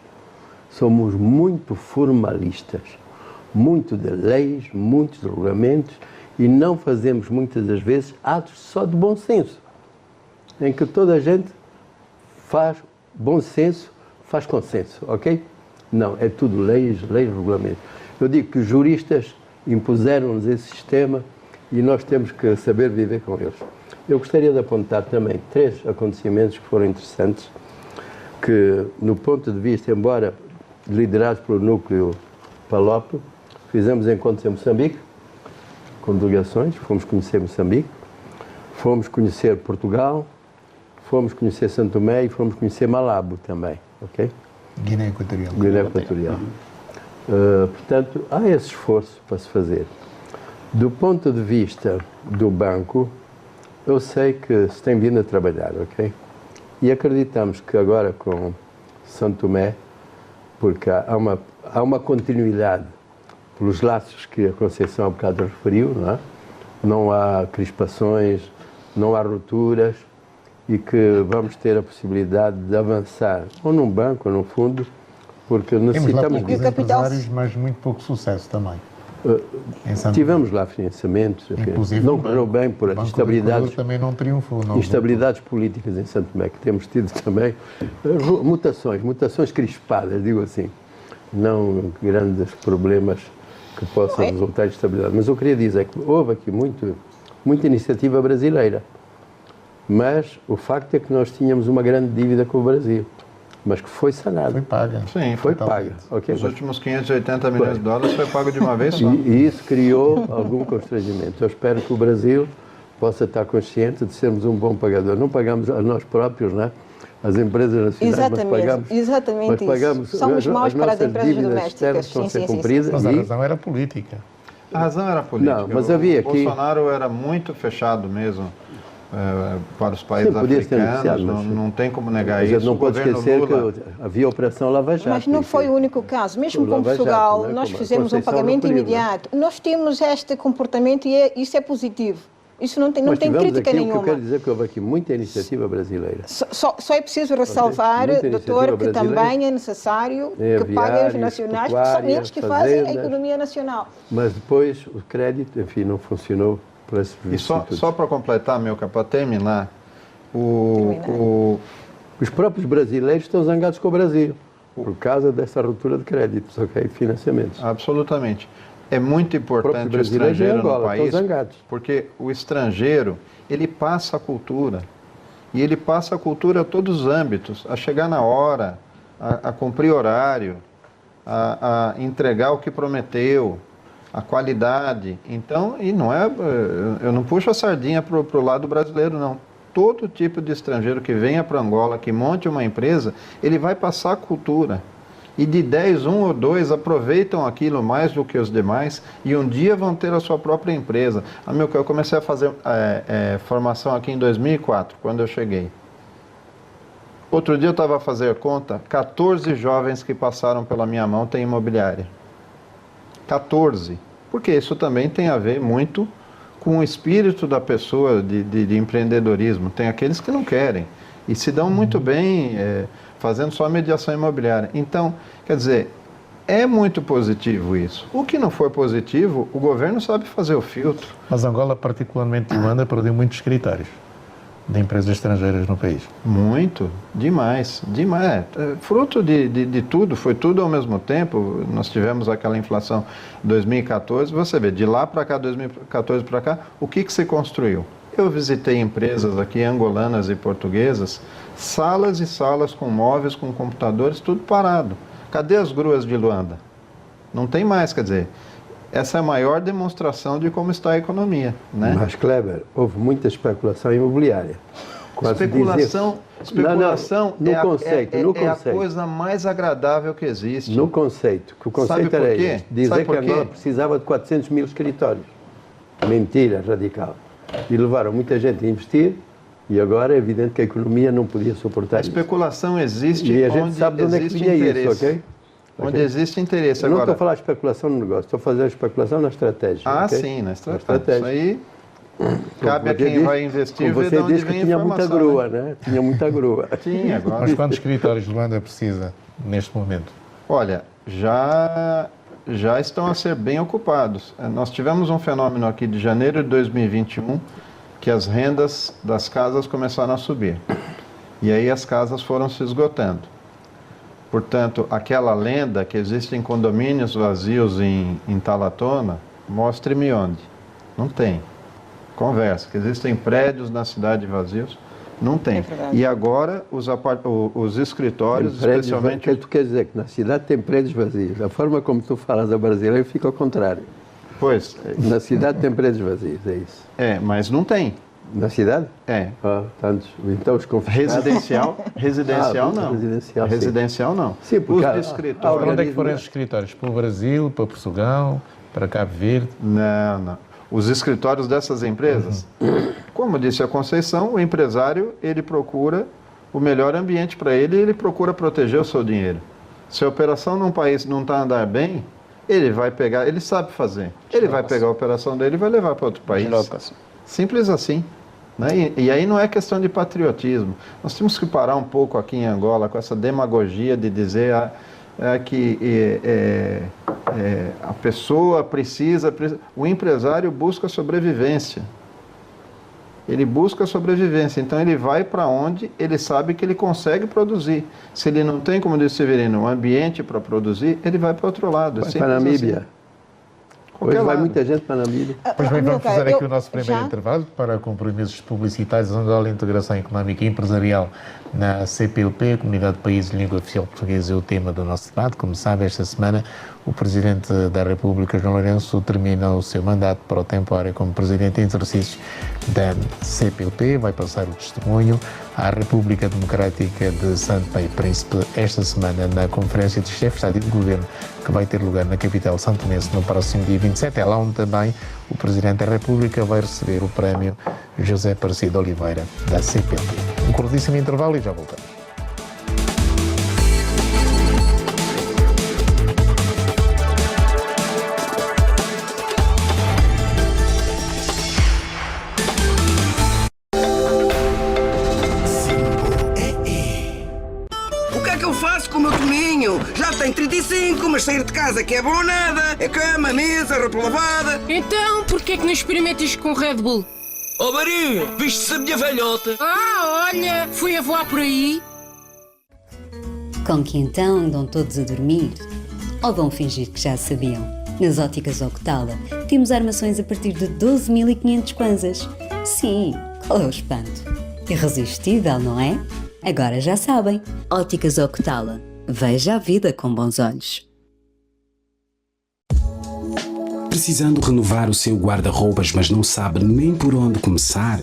Somos muito formalistas, muito de leis, muitos regulamentos e não fazemos muitas das vezes atos só de bom senso, em que toda a gente faz bom senso, faz consenso, ok? Não, é tudo leis, regulamentos. Eu digo que os juristas impuseram-nos esse sistema e nós temos que saber viver com eles. Eu gostaria de apontar também 3 acontecimentos que foram interessantes, que no ponto de vista, embora liderados pelo núcleo PALOP, fizemos encontros em Moçambique, com delegações, fomos conhecer Moçambique, fomos conhecer Portugal, fomos conhecer Santo Tomé e fomos conhecer Malabo também, ok? Guiné Equatorial. Guiné Equatorial. Portanto, há esse esforço para se fazer. Do ponto de vista do banco, eu sei que se tem vindo a trabalhar, ok? E acreditamos que agora com São Tomé, porque há uma continuidade pelos laços que a Conceição há bocado referiu, não é? Não há crispações, não há rupturas e que vamos ter a possibilidade de avançar ou num banco ou num fundo, porque necessitamos... Temos lá poucos empresários, mas muito pouco sucesso também. Tivemos lá financiamentos, não correu bem por instabilidades, também não triunfou, não, instabilidades políticas em Santo Tomé, que temos tido também, mutações crispadas, digo assim, não grandes problemas que possam resultar em estabilidade. Mas eu queria dizer que houve aqui muita iniciativa brasileira, mas o facto é que nós tínhamos uma grande dívida com o Brasil, mas que foi sanada. Foi paga. Sim, foi paga. Okay, os últimos 580 milhões de dólares foi pago de uma vez só. E isso criou algum constrangimento. Eu espero que o Brasil possa estar consciente de sermos um bom pagador. Não pagamos a nós próprios, né? As empresas nacionais, mas pagamos somos maus para as empresas domésticas. Estão a ser cumpridas. Mas a razão era política. A razão era política. Não, mas havia aqui... Bolsonaro era muito fechado mesmo. Para os países africanos, não tem como negar isso. Não pode esquecer Lula... que havia a Operação Lava Jato. Mas não foi o único caso. Mesmo com Portugal, Jato, nós fizemos um pagamento imediato. Nós temos este comportamento e isso é positivo. Isso não tem crítica nenhuma. Eu quero dizer que houve aqui muita iniciativa brasileira. Só é preciso ressalvar, doutor, que também é necessário que paguem os nacionais, porque são eles que fazem a economia nacional. Mas depois o crédito, enfim, não funcionou. E só para completar, para terminar, os próprios brasileiros estão zangados com o Brasil por causa dessa ruptura de créditos, financiamentos. Absolutamente. É muito importante o estrangeiro no país, porque o estrangeiro, ele passa a cultura, e ele passa a cultura a todos os âmbitos, a chegar na hora, a cumprir horário, a entregar o que prometeu, a qualidade. Então, e não é, eu não puxo a sardinha para o lado brasileiro, não. Todo tipo de estrangeiro que venha para Angola, que monte uma empresa, ele vai passar a cultura. E de 10, 1 ou 2 aproveitam aquilo mais do que os demais e um dia vão ter a sua própria empresa. Eu comecei a fazer formação aqui em 2004, quando eu cheguei. Outro dia eu estava a fazer conta, 14 jovens que passaram pela minha mão têm imobiliária. 14. Porque isso também tem a ver muito com o espírito da pessoa de empreendedorismo. Tem aqueles que não querem e se dão muito bem fazendo só mediação imobiliária. Então, quer dizer, é muito positivo isso. O que não for positivo, o governo sabe fazer o filtro. Mas Angola, particularmente Luanda, perdeu muitos escritórios de empresas estrangeiras no país. Muito, demais. Fruto de tudo, foi tudo ao mesmo tempo. Nós tivemos aquela inflação em 2014, você vê, de lá para cá, 2014 para cá, o que se construiu? Eu visitei empresas aqui, angolanas e portuguesas, salas e salas com móveis, com computadores, tudo parado. Cadê as gruas de Luanda? Não tem mais, quer dizer... Essa é a maior demonstração de como está a economia, né? Mas, Kleber, houve muita especulação imobiliária. Especulação no conceito. É a coisa mais agradável que existe. No conceito, que o conceito era esse, dizer que Angola precisava de 400 mil escritórios. Mentira radical. E levaram muita gente a investir e agora é evidente que a economia não podia suportar isso. A especulação existe e a gente sabe de onde é que vinha isso, ok? Onde existe interesse. Eu não estou a falar de especulação no negócio, estou a fazer a especulação na estratégia. Okay? Sim, na estratégia. Isso aí cabe a quem vai investir ver de onde vem a informação. Tinha muita grua, né? Tinha muita grua. Tinha, agora. Mas quantos escritórios de Luanda precisa neste momento? Olha, já estão a ser bem ocupados. Nós tivemos um fenômeno aqui de janeiro de 2021 que as rendas das casas começaram a subir. E aí as casas foram se esgotando. Portanto, aquela lenda que existem condomínios vazios em Talatona, mostre-me onde. Não tem. Conversa, que existem prédios na cidade vazios, não tem. E agora os escritórios, especialmente... O que tu quer dizer? Que na cidade tem prédios vazios. A forma como tu falas a brasileira fica ao contrário. Pois. Na cidade tem prédios vazios, é isso. Mas não tem. Na cidade? Tantos. Então os confiscados... Residencial não. Residencial não. Sim, porque os escritórios... Para onde é que foram esses escritórios? Para o Brasil, para Portugal, para Cabo Verde? Não. Os escritórios dessas empresas, como disse a Conceição, o empresário ele procura o melhor ambiente para ele e ele procura proteger o seu dinheiro. Se a operação num país não está a andar bem, ele vai pegar, ele sabe fazer. Ele vai pegar a operação dele e vai levar para outro país. Simples assim. Né? E aí não é questão de patriotismo. Nós temos que parar um pouco aqui em Angola com essa demagogia de dizer que a pessoa precisa... O empresário busca sobrevivência. Ele busca sobrevivência, então ele vai para onde ele sabe que ele consegue produzir. Se ele não tem, como disse o Severino, um ambiente para produzir, ele vai para outro lado. Vai para a Namíbia. Assim. Hoje vai muita gente para a Namíbia. Pois bem, vamos fazer aqui o nosso primeiro intervalo para compromissos publicitários. Angola, Integração Económica e Empresarial na CPLP, Comunidade de Países de Língua Oficial Portuguesa, é o tema do nosso debate. Como sabe, esta semana o Presidente da República, João Lourenço, termina o seu mandato para o temporário como Presidente em exercício da CPLP. Vai passar o testemunho à República Democrática de Santo Tomé e Príncipe esta semana na Conferência de Chefes de Estado e de Governo que vai ter lugar na capital santomense no próximo dia 27. É lá onde também o Presidente da República vai receber o prémio José Aparecido Oliveira da CPLP. Um curtíssimo intervalo e já voltamos. Já tem 35, mas sair de casa que é bom nada. É cama, mesa, roupa lavada. Então, porquê que não experimentas com Red Bull? Oh, Maria, viste-se a minha velhota? Ah, olha, fui a voar por aí. Com que então andam todos a dormir? Ou vão fingir que já sabiam? Nas óticas Octala, temos armações a partir de 12.500 kwanzas. Sim, qual é o espanto? Irresistível, não é? Agora já sabem. Óticas Octala. Veja a vida com bons olhos. Precisando renovar o seu guarda-roupas, mas não sabe nem por onde começar?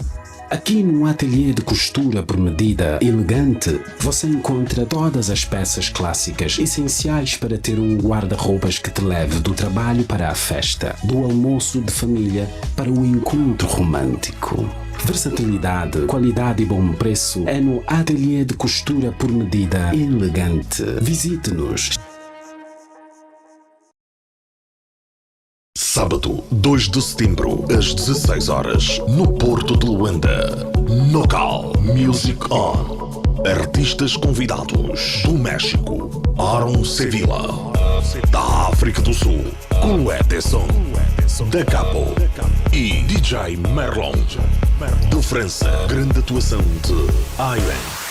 Aqui no ateliê de costura por medida Elegante, você encontra todas as peças clássicas essenciais para ter um guarda-roupas que te leve do trabalho para a festa, do almoço de família para o encontro romântico. Versatilidade, qualidade e bom preço é no ateliê de costura por medida Elegante. Visite-nos. Sábado, 2 de setembro, às 16 horas, no Porto de Luanda. Nocal Music On. Artistas convidados do México, Aaron Sevilla. Da África do Sul, Coeteson. Da Capo e DJ Merlon. De França, grande atuação de Iron.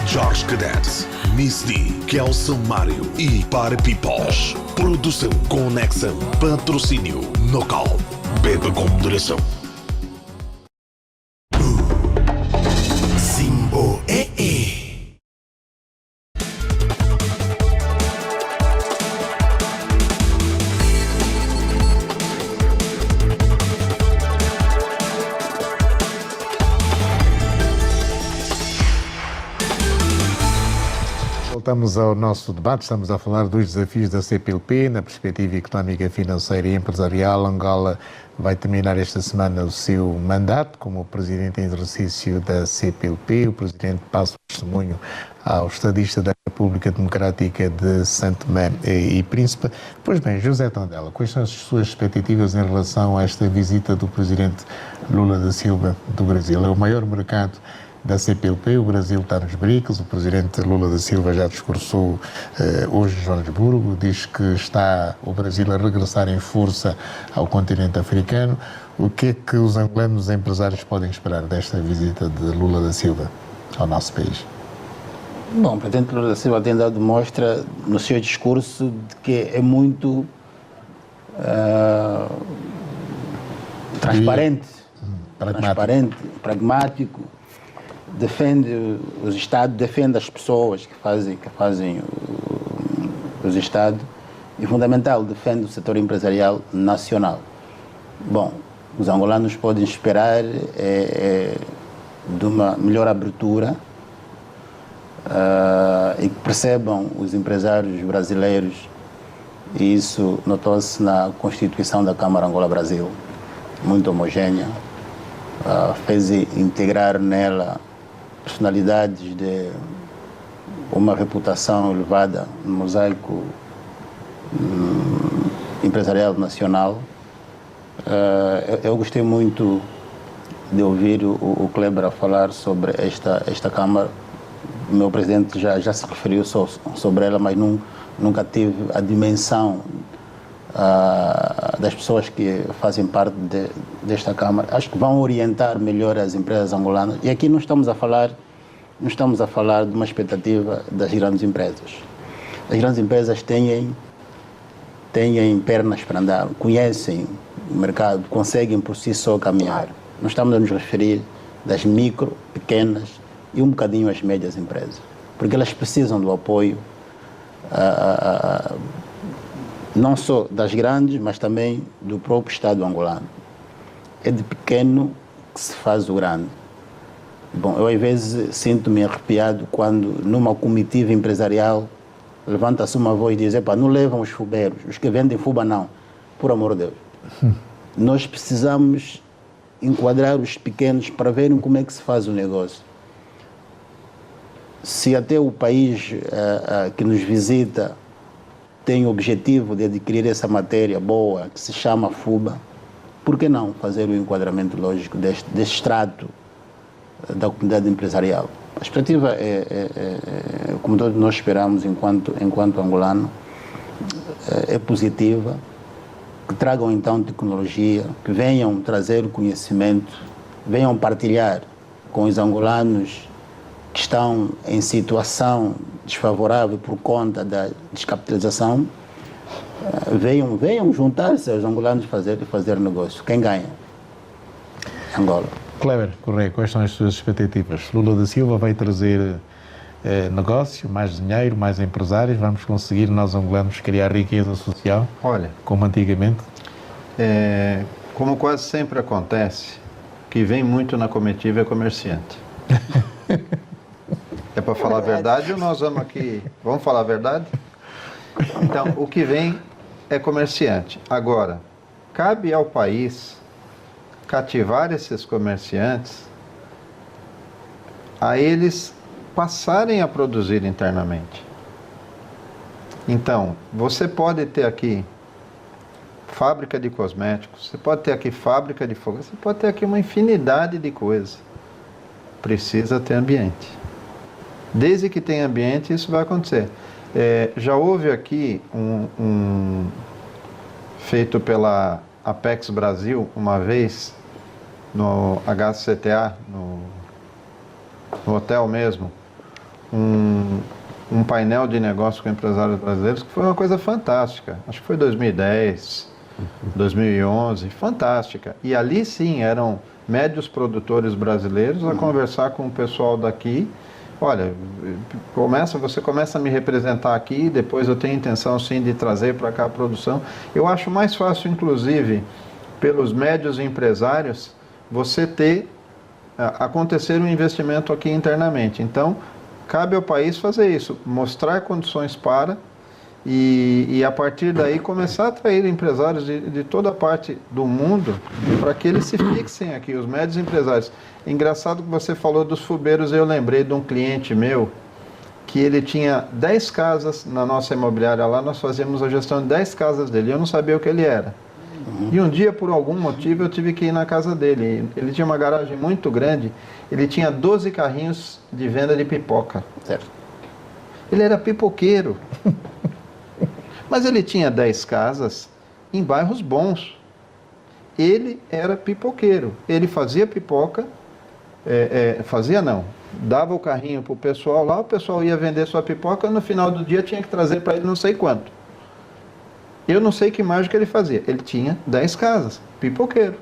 Jorge Cadete, Miss D, Kelson Mário e Para Pipos. Produção Conexão. Patrocínio Nocal. Beba com moderação. Simbo E. Voltamos ao nosso debate, estamos a falar dos desafios da CPLP na perspectiva económica, financeira e empresarial. Angola vai terminar esta semana o seu mandato como Presidente em exercício da CPLP. O Presidente passa o testemunho ao estadista da República Democrática de Santo Tomé e Príncipe. Pois bem, José Tondela, quais são as suas expectativas em relação a esta visita do Presidente Lula da Silva do Brasil? É o maior mercado da CPLP, o Brasil está nos BRICS, o Presidente Lula da Silva já discursou hoje em Joanesburgo, diz que está o Brasil a regressar em força ao continente africano. O que é que os angolanos empresários podem esperar desta visita de Lula da Silva ao nosso país? Bom, o Presidente Lula da Silva tem dado mostra no seu discurso de que é muito transparente, pragmático, defende os Estados, defende as pessoas que fazem os Estados e, fundamental, defende o setor empresarial nacional. Bom, os angolanos podem esperar de uma melhor abertura e que percebam os empresários brasileiros, e isso notou-se na Constituição da Câmara Angola-Brasil, muito homogénea, fez integrar nela personalidades de uma reputação elevada no mosaico empresarial nacional. Eu gostei muito de ouvir o Kleber a falar sobre esta Câmara. O meu presidente já se referiu sobre ela, mas nunca tive a dimensão das pessoas que fazem parte desta Câmara. Acho que vão orientar melhor as empresas angolanas. E aqui não estamos a falar de uma expectativa das grandes empresas. As grandes empresas têm pernas para andar, conhecem o mercado, conseguem por si só caminhar. Nós estamos a nos referir das micro, pequenas e um bocadinho as médias empresas, porque elas precisam do apoio não só das grandes, mas também do próprio Estado angolano. É de pequeno que se faz o grande. Bom, eu às vezes sinto-me arrepiado quando numa comitiva empresarial levanta-se uma voz e diz: "Epa, não levam os fubeiros, os que vendem fuba não", por amor de Deus. Nós precisamos enquadrar os pequenos para verem como é que se faz o negócio. Se até o país que nos visita tem o objetivo de adquirir essa matéria boa, que se chama fuba, por que não fazer o enquadramento lógico deste extrato da comunidade empresarial? A expectativa como todos nós esperamos enquanto angolano, é positiva, que tragam então tecnologia, que venham trazer conhecimento, venham partilhar com os angolanos que estão em situação desfavorável por conta da descapitalização, venham juntar-se aos angolanos e fazer negócio. Quem ganha? Angola. Kleber Correia, quais são as suas expectativas? Lula da Silva vai trazer negócio, mais dinheiro, mais empresários? Vamos conseguir, nós angolanos, criar riqueza social? Olha, como antigamente? Como quase sempre acontece, que vem muito na comitiva é comerciante. É para falar a verdade ou nós vamos aqui... Vamos falar a verdade? Então, o que vem é comerciante. Agora, cabe ao país cativar esses comerciantes a eles passarem a produzir internamente. Então, você pode ter aqui fábrica de cosméticos, você pode ter aqui fábrica de fogo, você pode ter aqui uma infinidade de coisas. Precisa ter ambiente. Desde que tenha ambiente, isso vai acontecer. Já houve aqui feito pela Apex Brasil, uma vez, no HCTA, no hotel mesmo, um painel de negócio com empresários brasileiros, que foi uma coisa fantástica. Acho que foi 2010, 2011, fantástica. E ali sim, eram médios produtores brasileiros a conversar com o pessoal daqui. Olha, você começa a me representar aqui, depois eu tenho intenção sim de trazer para cá a produção. Eu acho mais fácil, inclusive, pelos médios empresários, você acontecer um investimento aqui internamente. Então, cabe ao país fazer isso, mostrar condições para e a partir daí começar a atrair empresários de toda parte do mundo para que eles se fixem aqui, os médios empresários. Engraçado que você falou dos fubeiros, eu lembrei de um cliente meu que ele tinha 10 casas na nossa imobiliária lá, nós fazíamos a gestão de 10 casas dele, eu não sabia o que ele era. E um dia, por algum motivo, eu tive que ir na casa dele. Ele tinha uma garagem muito grande, ele tinha 12 carrinhos de venda de pipoca. Certo. Ele era pipoqueiro. Mas ele tinha 10 casas em bairros bons. Ele era pipoqueiro. Ele fazia pipoca, dava o carrinho para o pessoal lá, o pessoal ia vender sua pipoca, no final do dia tinha que trazer para ele não sei quanto. Eu não sei que mágica ele fazia. Ele tinha 10 casas, pipoqueiro.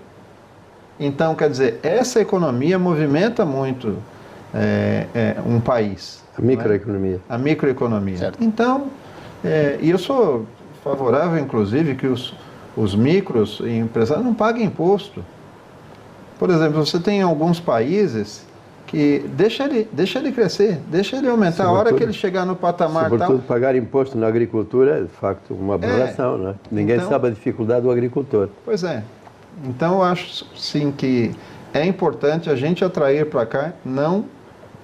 Então, quer dizer, essa economia movimenta muito um país. A microeconomia. Né? A microeconomia. Certo. Então, e eu sou favorável, inclusive, que os micros e empresários não paguem imposto. Por exemplo, você tem alguns países que deixa ele crescer, deixa ele aumentar. A hora que ele chegar no patamar sobretudo pagar imposto na agricultura é, de facto, uma aberração, né? Ninguém sabe a dificuldade do agricultor. Pois é. Então, eu acho, sim, que é importante a gente atrair para cá, não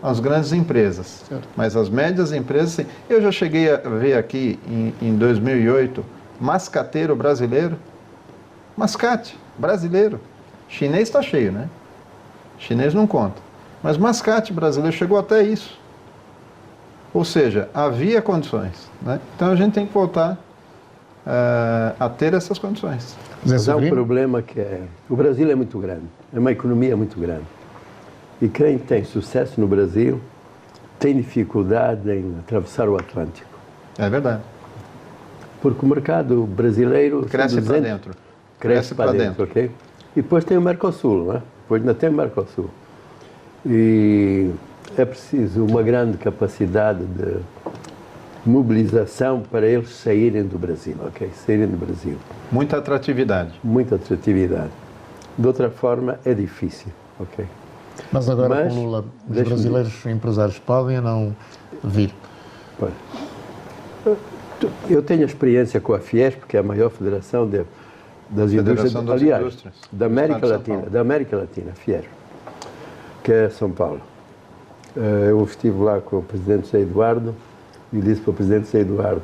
as grandes empresas, mas as médias empresas, sim. Eu já cheguei a ver aqui, em 2008, mascateiro brasileiro. Mascate brasileiro. Chinês está cheio, né? Chinês não conta. Mas mascate brasileiro chegou até isso. Ou seja, havia condições, né? Então a gente tem que voltar a ter essas condições. Mas há um problema que é... O Brasil é muito grande, é uma economia muito grande. E quem tem sucesso no Brasil tem dificuldade em atravessar o Atlântico. É verdade. Porque o mercado brasileiro... Cresce para dentro. Cresce para dentro, ok? E depois tem o Mercosul, não é? Depois ainda tem o Mercosul. E é preciso uma grande capacidade de mobilização para eles saírem do Brasil, ok? Saírem do Brasil. Muita atratividade. Muita atratividade. De outra forma, é difícil, ok? Mas agora com Lula, os brasileiros empresários podem ou não vir? Eu tenho experiência com a Fiesp, que é a maior federação das indústrias, aliás, da América Latina, Fiesp, que é São Paulo. Eu estive lá com o presidente José Eduardo e disse para o presidente José Eduardo,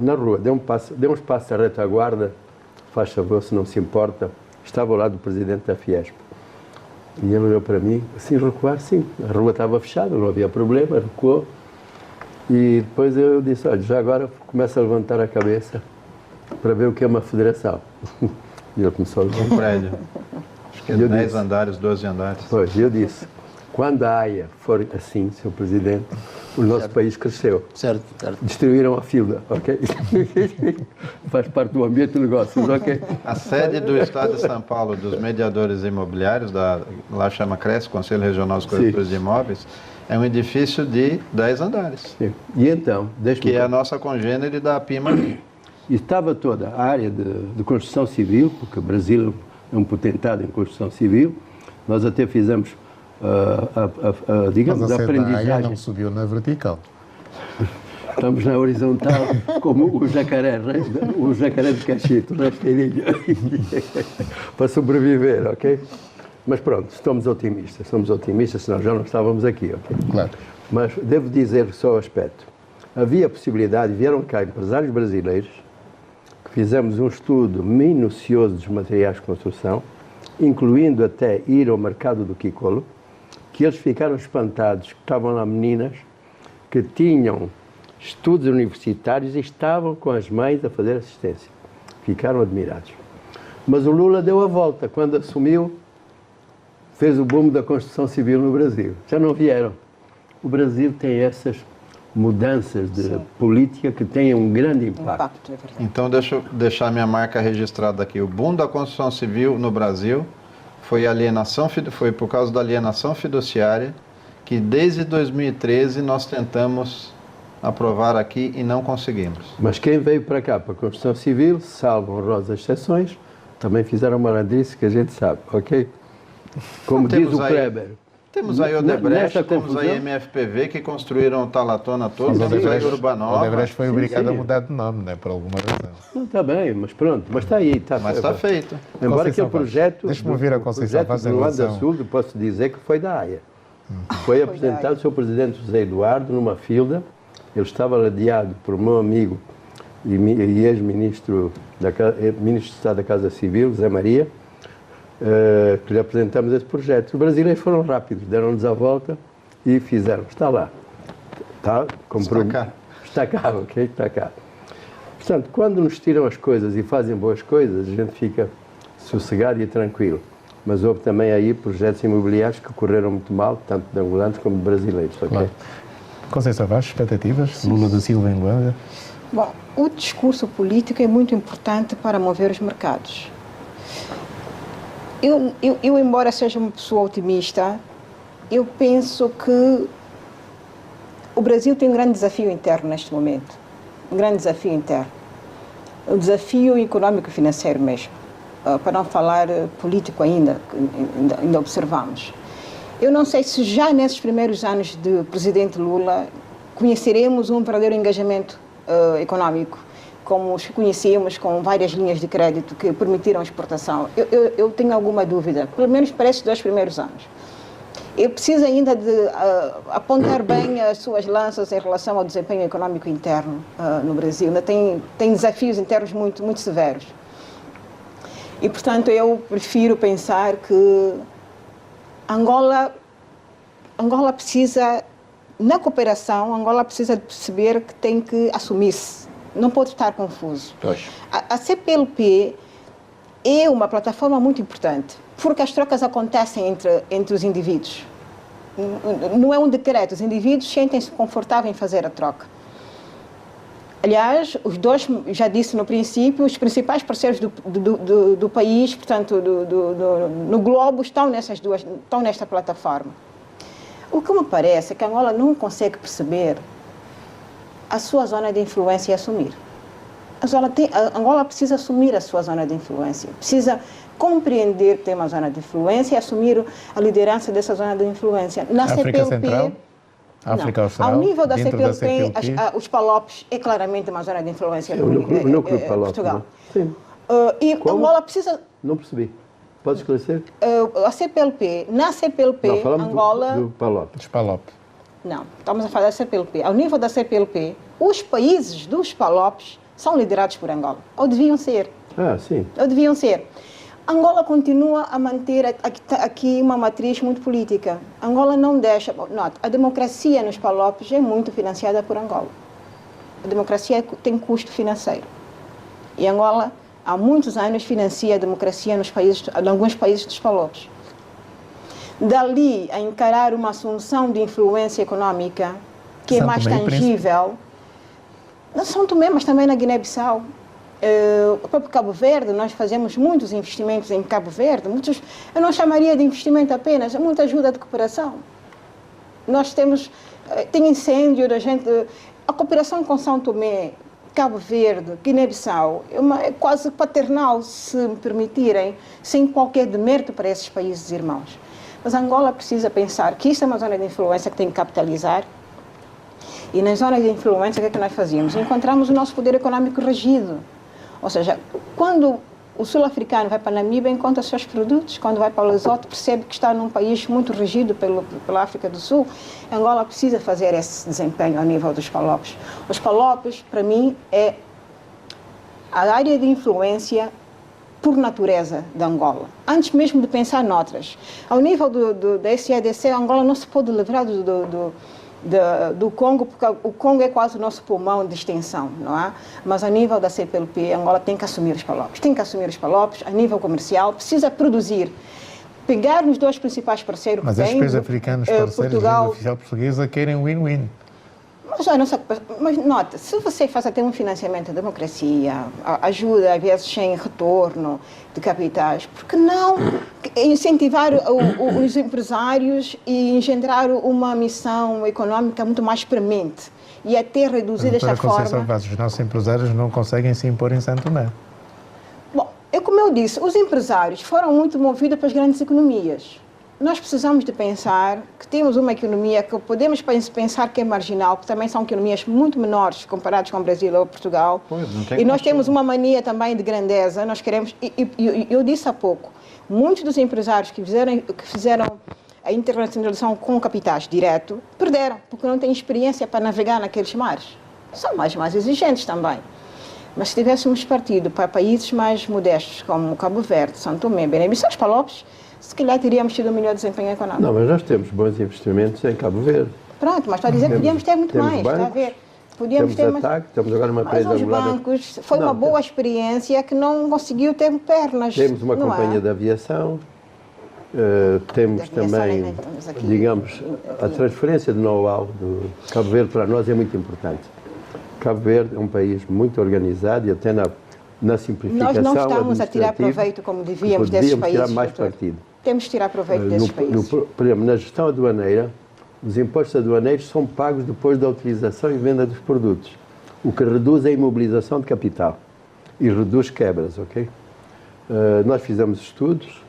na rua, dê uns passos à retaguarda, faz favor, se não se importa. Estava ao lado do presidente da Fiesp. E ele olhou para mim, assim, recuar, sim. A rua estava fechada, não havia problema, recuou. E depois eu disse, olha, já agora começa a levantar a cabeça para ver o que é uma federação. E ele começou a levantar. Um prédio. Acho que é 10 andares, 12 andares. Pois, eu disse, quando a AIA for assim, Sr. Presidente, o nosso país cresceu. Certo. Destruíram a fila, ok? Faz parte do ambiente de negócios, ok? A sede do Estado de São Paulo, dos mediadores imobiliários, lá chama CRES, Conselho Regional dos Corretores de Imóveis, é um edifício de 10 andares. Sim. E então, que é a nossa congênere da PIMA aqui. E estava toda a área de construção civil, porque o Brasil é um potentado em construção civil. Nós até fizemos digamos, a aprendizagem. Mas não subiu na vertical. Estamos na horizontal, como o jacaré de cachito, rasteirinho, para sobreviver, ok? Mas pronto, somos otimistas, senão já não estávamos aqui, ok? Claro. Mas devo dizer só o aspecto. Havia possibilidade, vieram cá empresários brasileiros, que fizemos um estudo minucioso dos materiais de construção, incluindo até ir ao mercado do Quicolo, que eles ficaram espantados, que estavam lá meninas que tinham estudos universitários e estavam com as mães a fazer assistência. Ficaram admirados. Mas o Lula deu a volta. Quando assumiu, fez o boom da construção civil no Brasil. Já não vieram. O Brasil tem essas mudanças de política que têm um grande impacto. Então, deixa eu deixar minha marca registrada aqui. O boom da construção civil no Brasil foi por causa da alienação fiduciária, que desde 2013 nós tentamos aprovar aqui e não conseguimos. Mas quem veio para cá, para a construção civil, salvo honrosas exceções, também fizeram malandrice que a gente sabe, ok? Como diz o Kleber. Temos aí o Odebrecht, temos aí a MFPV, que construíram o Talatona todo, temos aí Urbanova. O Odebrecht foi obrigado a mudar de nome, né, por alguma razão. Não, está bem, mas pronto, mas está aí. Mas está feito. Embora que o projeto... Deixa-me ouvir a Conceição Vaz em relação... do Luanda Sul, eu posso dizer que foi da AIA. Foi apresentado o Sr. Presidente José Eduardo numa filda. Ele estava ladeado por meu amigo e ex-ministro ministro de Estado da Casa Civil, Zé Maria, que lhe apresentamos esse projeto. Os brasileiros foram rápidos, deram-nos a volta e fizeram. Está lá. Está cá. Está cá, ok? Está cá. Portanto, quando nos tiram as coisas e fazem boas coisas, a gente fica sossegado e tranquilo. Mas houve também aí projetos imobiliários que correram muito mal, tanto de angolanos como de brasileiros. Okay? Claro. Conceição Vaz, expectativas? Lula da Silva em Luanda? Bom, o discurso político é muito importante para mover os mercados. Eu, embora seja uma pessoa otimista, eu penso que o Brasil tem um grande desafio interno neste momento. Um grande desafio interno. O desafio econômico e financeiro mesmo. Para não falar político ainda observamos. Eu não sei se já nesses primeiros anos do presidente Lula conheceremos um verdadeiro engajamento econômico. como os que conhecíamos, com várias linhas de crédito que permitiram a exportação. Eu tenho alguma dúvida, pelo menos para esses 2 primeiros anos. Eu preciso ainda de apontar bem as suas lanças em relação ao desempenho econômico interno no Brasil. Ainda tem desafios internos muito severos. E, portanto, eu prefiro pensar que Angola precisa, na cooperação, Angola precisa de perceber que tem que assumir-se. Não pode estar confuso. A CPLP é uma plataforma muito importante, porque as trocas acontecem entre os indivíduos. Não é um decreto, os indivíduos sentem-se confortáveis em fazer a troca. Aliás, os dois, já disse no princípio, os principais parceiros do país, portanto, no globo, estão nesta plataforma. O que me parece é que Angola não consegue perceber a sua zona de influência e assumir. Angola precisa assumir a sua zona de influência, precisa compreender que tem uma zona de influência e assumir a liderança dessa zona de influência. Na África CPLP, Central? África Austral? Ao nível da dentro CPLP, os Palopes é claramente uma zona de influência O núcleo Palopes, Portugal. Sim. E Como? Angola precisa... Não percebi. Pode esclarecer? A CPLP, na CPLP, Não, falamos Angola... do Palopes. Dos Palopes. Não, estamos a falar da CPLP. Ao nível da CPLP, os países dos Palopes são liderados por Angola. Ou deviam ser. Sim. Ou deviam ser. Angola continua a manter aqui uma matriz muito política. Angola não deixa... Nota, a democracia nos Palopes é muito financiada por Angola. A democracia tem custo financeiro. E Angola, há muitos anos, financia a democracia em alguns países dos Palopes. Dali a encarar uma assunção de influência econômica que é mais tangível, não São Tomé, mas também na Guiné-Bissau. O próprio Cabo Verde, nós fazemos muitos investimentos em Cabo Verde, eu não chamaria de investimento apenas, é muita ajuda de cooperação. Nós tem incêndio da gente, a cooperação com São Tomé, Cabo Verde, Guiné-Bissau, é quase paternal, se me permitirem, sem qualquer demérito para esses países irmãos. Mas Angola precisa pensar que isso é uma zona de influência que tem que capitalizar. E nas zonas de influência, o que é que nós fazíamos? Encontramos o nosso poder econômico regido. Ou seja, quando o sul-africano vai para a Namíbia, encontra seus produtos. Quando vai para o Lesoto, percebe que está num país muito regido pela África do Sul. Angola precisa fazer esse desempenho ao nível dos Palopes. Os Palopes, para mim, é a área de influência por natureza de Angola. Antes mesmo de pensar noutras. Ao nível da SADC, Angola não se pode livrar do Congo, porque o Congo é quase o nosso pulmão de extensão, não é? Mas a nível da CPLP, Angola tem que assumir os Palopes. Tem que assumir os Palopes a nível comercial, precisa produzir. Pegar nos dois principais parceiros que tem... Mas estes países africanos, parceiros da língua oficial portuguesa, querem win-win. Mas nota, se você faz até um financiamento da democracia, ajuda às vezes sem retorno de capitais, por que não incentivar os empresários e engendrar uma missão econômica muito mais premente e até reduzir desta forma... Os nossos empresários não conseguem se impor em São Tomé. Bom, como eu disse, os empresários foram muito movidos pelas grandes economias. Nós precisamos de pensar que temos uma economia que podemos pensar que é marginal, que também são economias muito menores comparadas com o Brasil ou Portugal. E nós temos uma mania também de grandeza. Nós queremos, eu disse há pouco, muitos dos empresários que fizeram a internacionalização com capitais direto, perderam, porque não têm experiência para navegar naqueles mares. São mais exigentes também. Mas se tivéssemos partido para países mais modestos, como Cabo Verde, São Tomé, Guiné-Bissau, os Palopes, se calhar teríamos tido um melhor desempenho econômico. Não, mas nós temos bons investimentos em Cabo Verde. Pronto, mas estou a dizer que podíamos ter muito mais, está a ver? Podíamos ter mais. Temos agora uma empresa mas os bancos, foi uma boa experiência que não conseguiu ter pernas. Temos uma companhia de aviação, temos também, digamos, a transferência de know-how do Cabo Verde para nós é muito importante. Cabo Verde é um país muito organizado e até na simplificação nós não estamos a tirar proveito como devíamos desses países. Tirar mais partido. Temos de tirar proveito desses países. Por exemplo, na gestão aduaneira, os impostos aduaneiros são pagos depois da utilização e venda dos produtos, o que reduz a imobilização de capital e reduz quebras, ok? Nós fizemos estudos,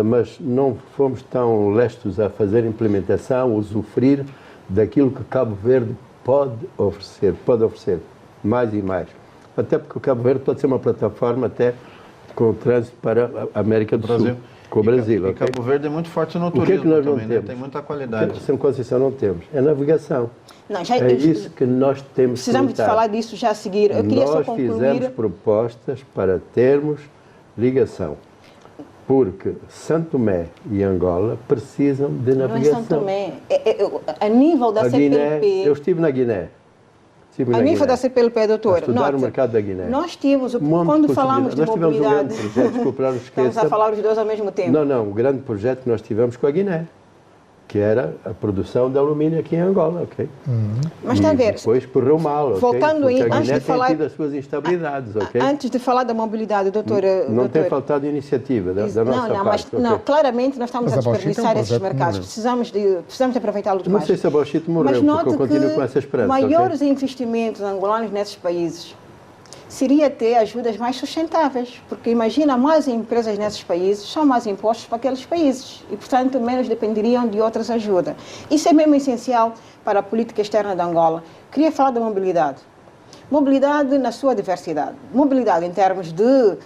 mas não fomos tão lestos a fazer implementação, usufruir daquilo que Cabo Verde pode oferecer mais e mais. Até porque o Cabo Verde pode ser uma plataforma até com o trânsito para a América do Sul. Com o Brasil. E Cabo Verde é muito forte no turismo. O que é que nós não também, temos? Tem muita qualidade. O que São Conceição não temos? É navegação. Não, é isso que nós temos precisamos que lutar. de falar disso já a seguir. Eu queria só nós concluir... fizemos propostas para termos ligação. Porque Santo Tomé e Angola precisam de navegação. Não é Santo Tomé. A nível da CPLP... Guiné, eu estive na Guiné. A nível da CPLP, doutora, estudar o mercado da Guiné. Nós tínhamos, quando falamos de mobilidade... Nós tivemos um grande projeto, desculpa, não esqueça. Estamos a falar os dois ao mesmo tempo. Não, o grande projeto que nós tivemos com a Guiné, que era a produção de alumínio aqui em Angola, ok? Mas está a ver... depois correu mal, ok? Voltando aí, a antes Guiné de falar... tem tido as suas instabilidades, ok? Antes de falar da mobilidade, doutora... Não tem faltado iniciativa da nossa parte. Não, claramente nós estamos a desperdiçar esses mercados. Precisamos de aproveitá-los mais. Não sei se a Bauxite morreu, porque eu continuo com essa esperança. Maiores investimentos angolanos nesses países seria ter ajudas mais sustentáveis, porque imagina, mais empresas nesses países são mais impostos para aqueles países e, portanto, menos dependeriam de outras ajudas. Isso é mesmo essencial para a política externa de Angola. Queria falar da mobilidade. Mobilidade na sua diversidade. Mobilidade em termos de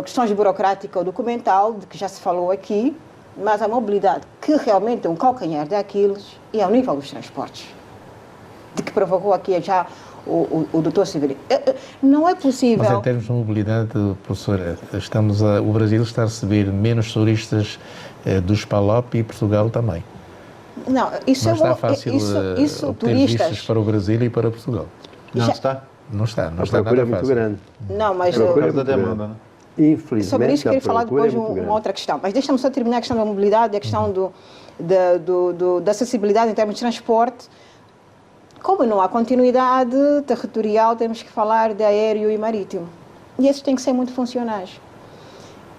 questões burocráticas ou documental, de que já se falou aqui, mas a mobilidade que realmente é um calcanhar daqueles é ao nível dos transportes, de que provocou aqui já o doutor Severino. Não é possível... Mas em termos de mobilidade, professora, o Brasil está a receber menos turistas dos PALOP e Portugal também. Não, isso não está fácil isso obter vistas para o Brasil e para Portugal. Não está? Não está A procura é muito grande. Não, mas... É por causa da demanda, né? Infelizmente, sobre isso queria falar depois de uma outra questão. Mas deixa-me só terminar a questão da mobilidade e a questão da acessibilidade em termos de transporte. Como não há continuidade territorial, temos que falar de aéreo e marítimo. E esses têm que ser muito funcionais.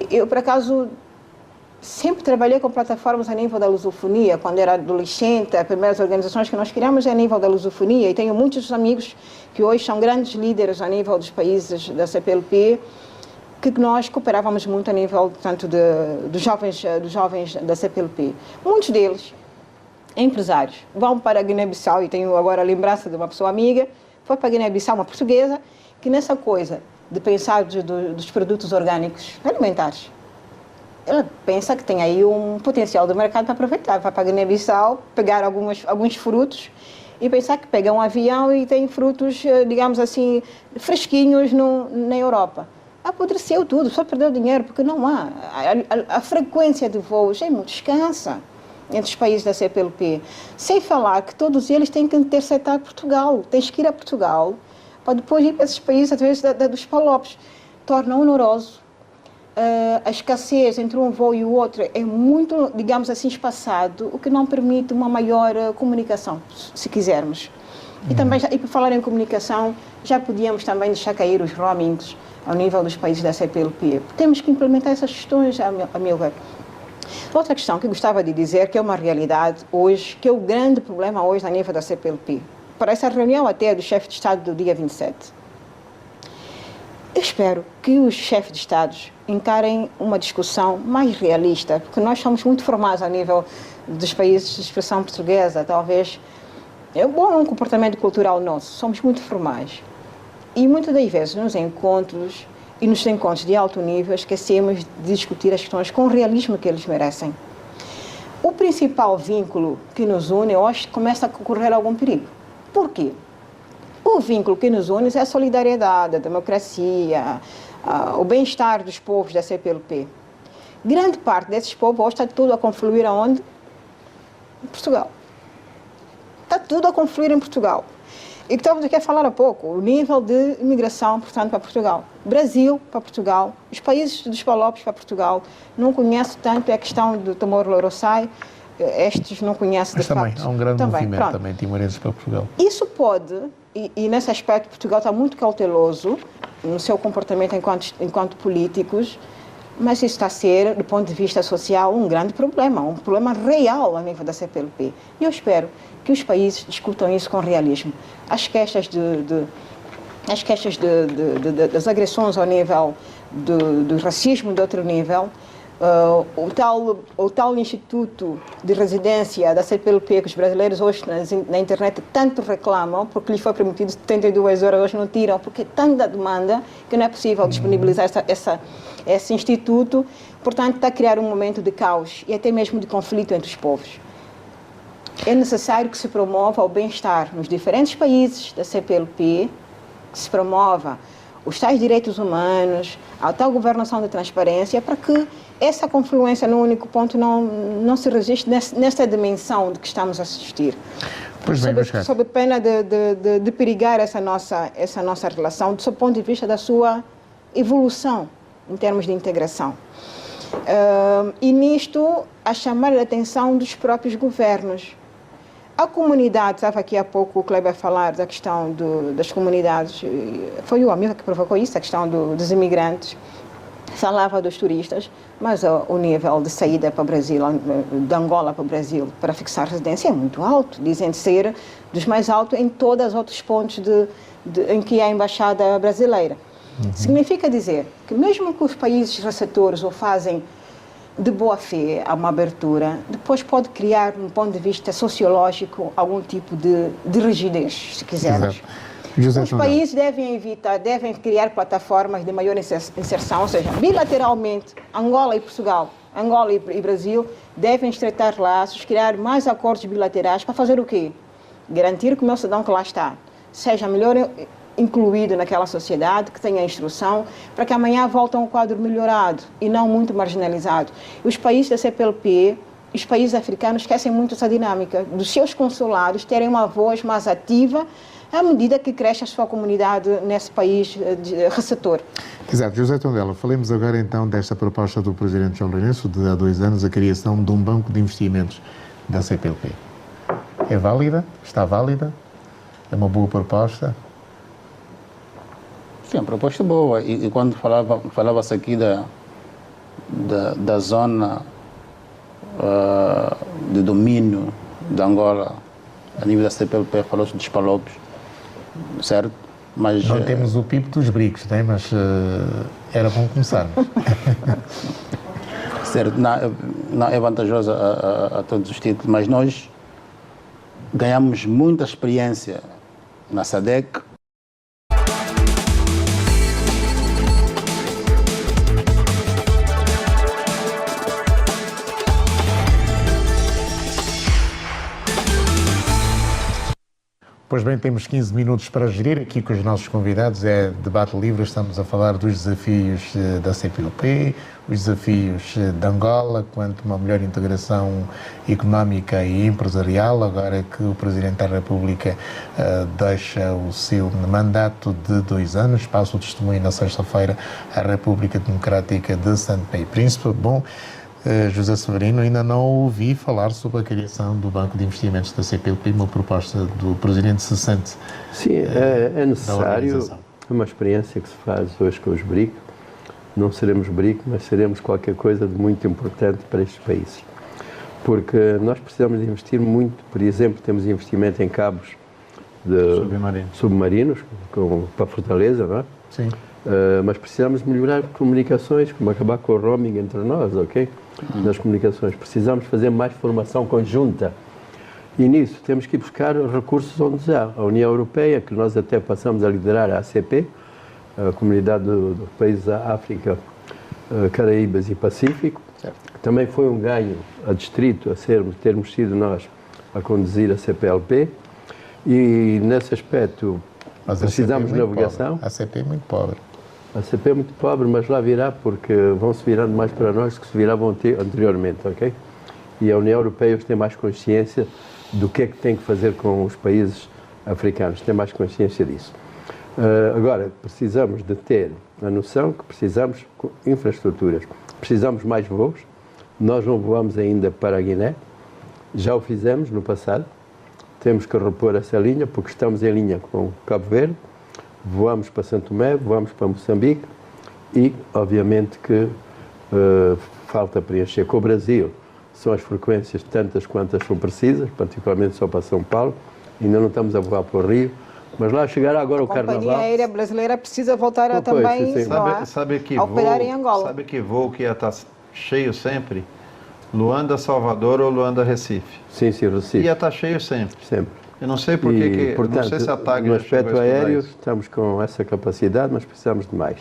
Eu, por acaso, sempre trabalhei com plataformas a nível da lusofonia. Quando era adolescente, as primeiras organizações que nós criamos é a nível da lusofonia. E tenho muitos amigos que hoje são grandes líderes a nível dos países da CPLP, que nós cooperávamos muito a nível, portanto, dos jovens da CPLP. Muitos deles, empresários, vão para a Guiné-Bissau, e tenho agora a lembrança de uma pessoa amiga, foi para a Guiné-Bissau, uma portuguesa, que nessa coisa de pensar dos produtos orgânicos alimentares, ela pensa que tem aí um potencial do mercado para aproveitar. Vai para a Guiné-Bissau, pegar alguns frutos e pensar que pega um avião e tem frutos, digamos assim, fresquinhos na Europa. Apodreceu tudo, só perdeu dinheiro, porque não há. A frequência de voos é muito escassa entre os países da CPLP. Sem falar que todos eles têm que interceptar Portugal. Tens que ir a Portugal para depois ir para esses países através dos PALOPs. Torna oneroso. A escassez entre um voo e o outro é muito, digamos assim, espaçado, o que não permite uma maior comunicação, se quisermos. E também, e por falar em comunicação, já podíamos também deixar cair os roamings ao nível dos países da CPLP. Temos que implementar essas questões, a meu ver. Outra questão que gostava de dizer, que é uma realidade hoje, que é o grande problema hoje a nível da CPLP, para essa reunião até do chefe de Estado do dia 27. Eu espero que os chefes de Estados encarem uma discussão mais realista, porque nós somos muito formados a nível dos países de expressão portuguesa, talvez. É um comportamento cultural nosso, somos muito formais. E muitas das vezes nos encontros de alto nível esquecemos de discutir as questões com o realismo que eles merecem. O principal vínculo que nos une hoje começa a correr algum perigo. Por quê? O vínculo que nos une é a solidariedade, a democracia, o bem-estar dos povos da CPLP. Grande parte desses povos hoje está tudo a confluir aonde? Em Portugal. Está tudo a confluir em Portugal. E que estávamos aqui a falar há pouco, o nível de imigração, portanto, para Portugal. Brasil para Portugal, os países dos PALOPs para Portugal. Não conheço tanto a questão do Timor-Leste, estes não conhecem de também, facto. há um grande movimento também, timorenses para Portugal. Isso pode, e nesse aspecto Portugal está muito cauteloso no seu comportamento enquanto políticos, mas isso está a ser, do ponto de vista social, um grande problema, um problema real a nível da CPLP. E eu espero que os países discutam isso com realismo. As queixas das agressões ao nível do racismo de outro nível O tal Instituto de Residência da CPLP, que os brasileiros hoje na internet tanto reclamam, porque lhes foi permitido 72 horas, hoje não tiram, porque é tanta demanda que não é possível disponibilizar esse instituto. Portanto, está a criar um momento de caos e até mesmo de conflito entre os povos. É necessário que se promova o bem-estar nos diferentes países da CPLP, que se promova os tais direitos humanos, a tal governação de transparência, para que essa confluência num único ponto não se registre nessa dimensão de que estamos a assistir. Pois bem, sob pena de perigar essa nossa relação, do seu ponto de vista da sua evolução em termos de integração. E nisto, a chamar a atenção dos próprios governos. A comunidade, estava aqui há pouco o Kleber a falar da questão das comunidades, foi o amigo que provocou isso, a questão dos imigrantes, falava dos turistas, mas o nível de saída para o Brasil, de Angola para o Brasil, para fixar residência é muito alto, dizem ser dos mais altos em todos os outros pontos em que há a embaixada brasileira. Significa dizer que mesmo que os países receptores o fazem de boa fé, há uma abertura, depois pode criar, um ponto de vista sociológico, algum tipo de rigidez, se quisermos. Os países devem criar plataformas de maior inserção, ou seja, bilateralmente, Angola e Portugal, Angola e Brasil, devem estreitar laços, criar mais acordos bilaterais para fazer o quê? Garantir que o meu cidadão que lá está seja melhor incluído naquela sociedade, que tenha instrução, para que amanhã volte a um quadro melhorado e não muito marginalizado. Os países da CPLP, os países africanos esquecem muito essa dinâmica dos seus consulados terem uma voz mais ativa à medida que cresce a sua comunidade nesse país receptor. Exato. José Tondela, falemos agora então desta proposta do Presidente João Lourenço de há 2 anos, a criação de um banco de investimentos da CPLP. É válida? Está válida? É uma boa proposta? Sim, a proposta é boa. E quando falava-se aqui da zona de domínio de Angola, a nível da CPLP, falou-se dos Palopes, certo? Mas, não temos o PIB dos BRICS, né? Mas era bom começarmos. Certo, não é vantajoso a todos os títulos, mas nós ganhamos muita experiência na SADC. Pois bem, temos 15 minutos para gerir aqui com os nossos convidados. É debate livre, estamos a falar dos desafios da CPLP, os desafios de Angola quanto a uma melhor integração económica e empresarial, agora que o Presidente da República deixa o seu mandato de 2 anos, passa o testemunho na sexta-feira à República Democrática de Santo Tomé e Príncipe. Bom, José Severino, ainda não ouvi falar sobre a criação do Banco de Investimentos da CPLP, uma proposta do Presidente se sente. Sim, é necessário, é uma experiência que se faz hoje com os BRIC. Não seremos BRIC, mas seremos qualquer coisa de muito importante para estes países. Porque nós precisamos de investir muito, por exemplo, temos investimento em cabos submarinos para Fortaleza, não é? Sim. Mas precisamos melhorar comunicações, como acabar com o roaming entre nós, ok? Nas comunicações. Precisamos fazer mais formação conjunta. E nisso temos que ir buscar recursos onde há. A União Europeia, que nós até passamos a liderar a ACP, a Comunidade dos Países da África, Caraíbas e Pacífico. Certo. Também foi um ganho a distrito termos sido nós a conduzir a CPLP. E nesse aspecto precisamos de navegação. A ACP é muito pobre. A CP é muito pobre, mas lá virá porque vão se virando mais para nós do que se viravam anteriormente, ok? E a União Europeia hoje tem mais consciência do que é que tem que fazer com os países africanos, tem mais consciência disso. Agora, precisamos de ter a noção que precisamos de infraestruturas, precisamos mais voos, nós não voamos ainda para a Guiné, já o fizemos no passado, temos que repor essa linha porque estamos em linha com Cabo Verde, voamos para Santo Tomé, voamos para Moçambique e, obviamente, que falta preencher com o Brasil. São as frequências tantas quantas são precisas, particularmente só para São Paulo. Ainda não estamos a voar para o Rio, mas lá chegará agora o Carnaval. A Companhia Aérea Brasileira precisa voltar a também sabe que a operar em Angola. Sabe que voo que ia estar cheio sempre, Luanda, Salvador ou Luanda, Recife. Sim, Recife. Ia estar cheio sempre. Sempre. Eu não sei porque portanto, não sei se a TAG no aspecto aéreo isso. estamos com essa capacidade, mas precisamos de mais.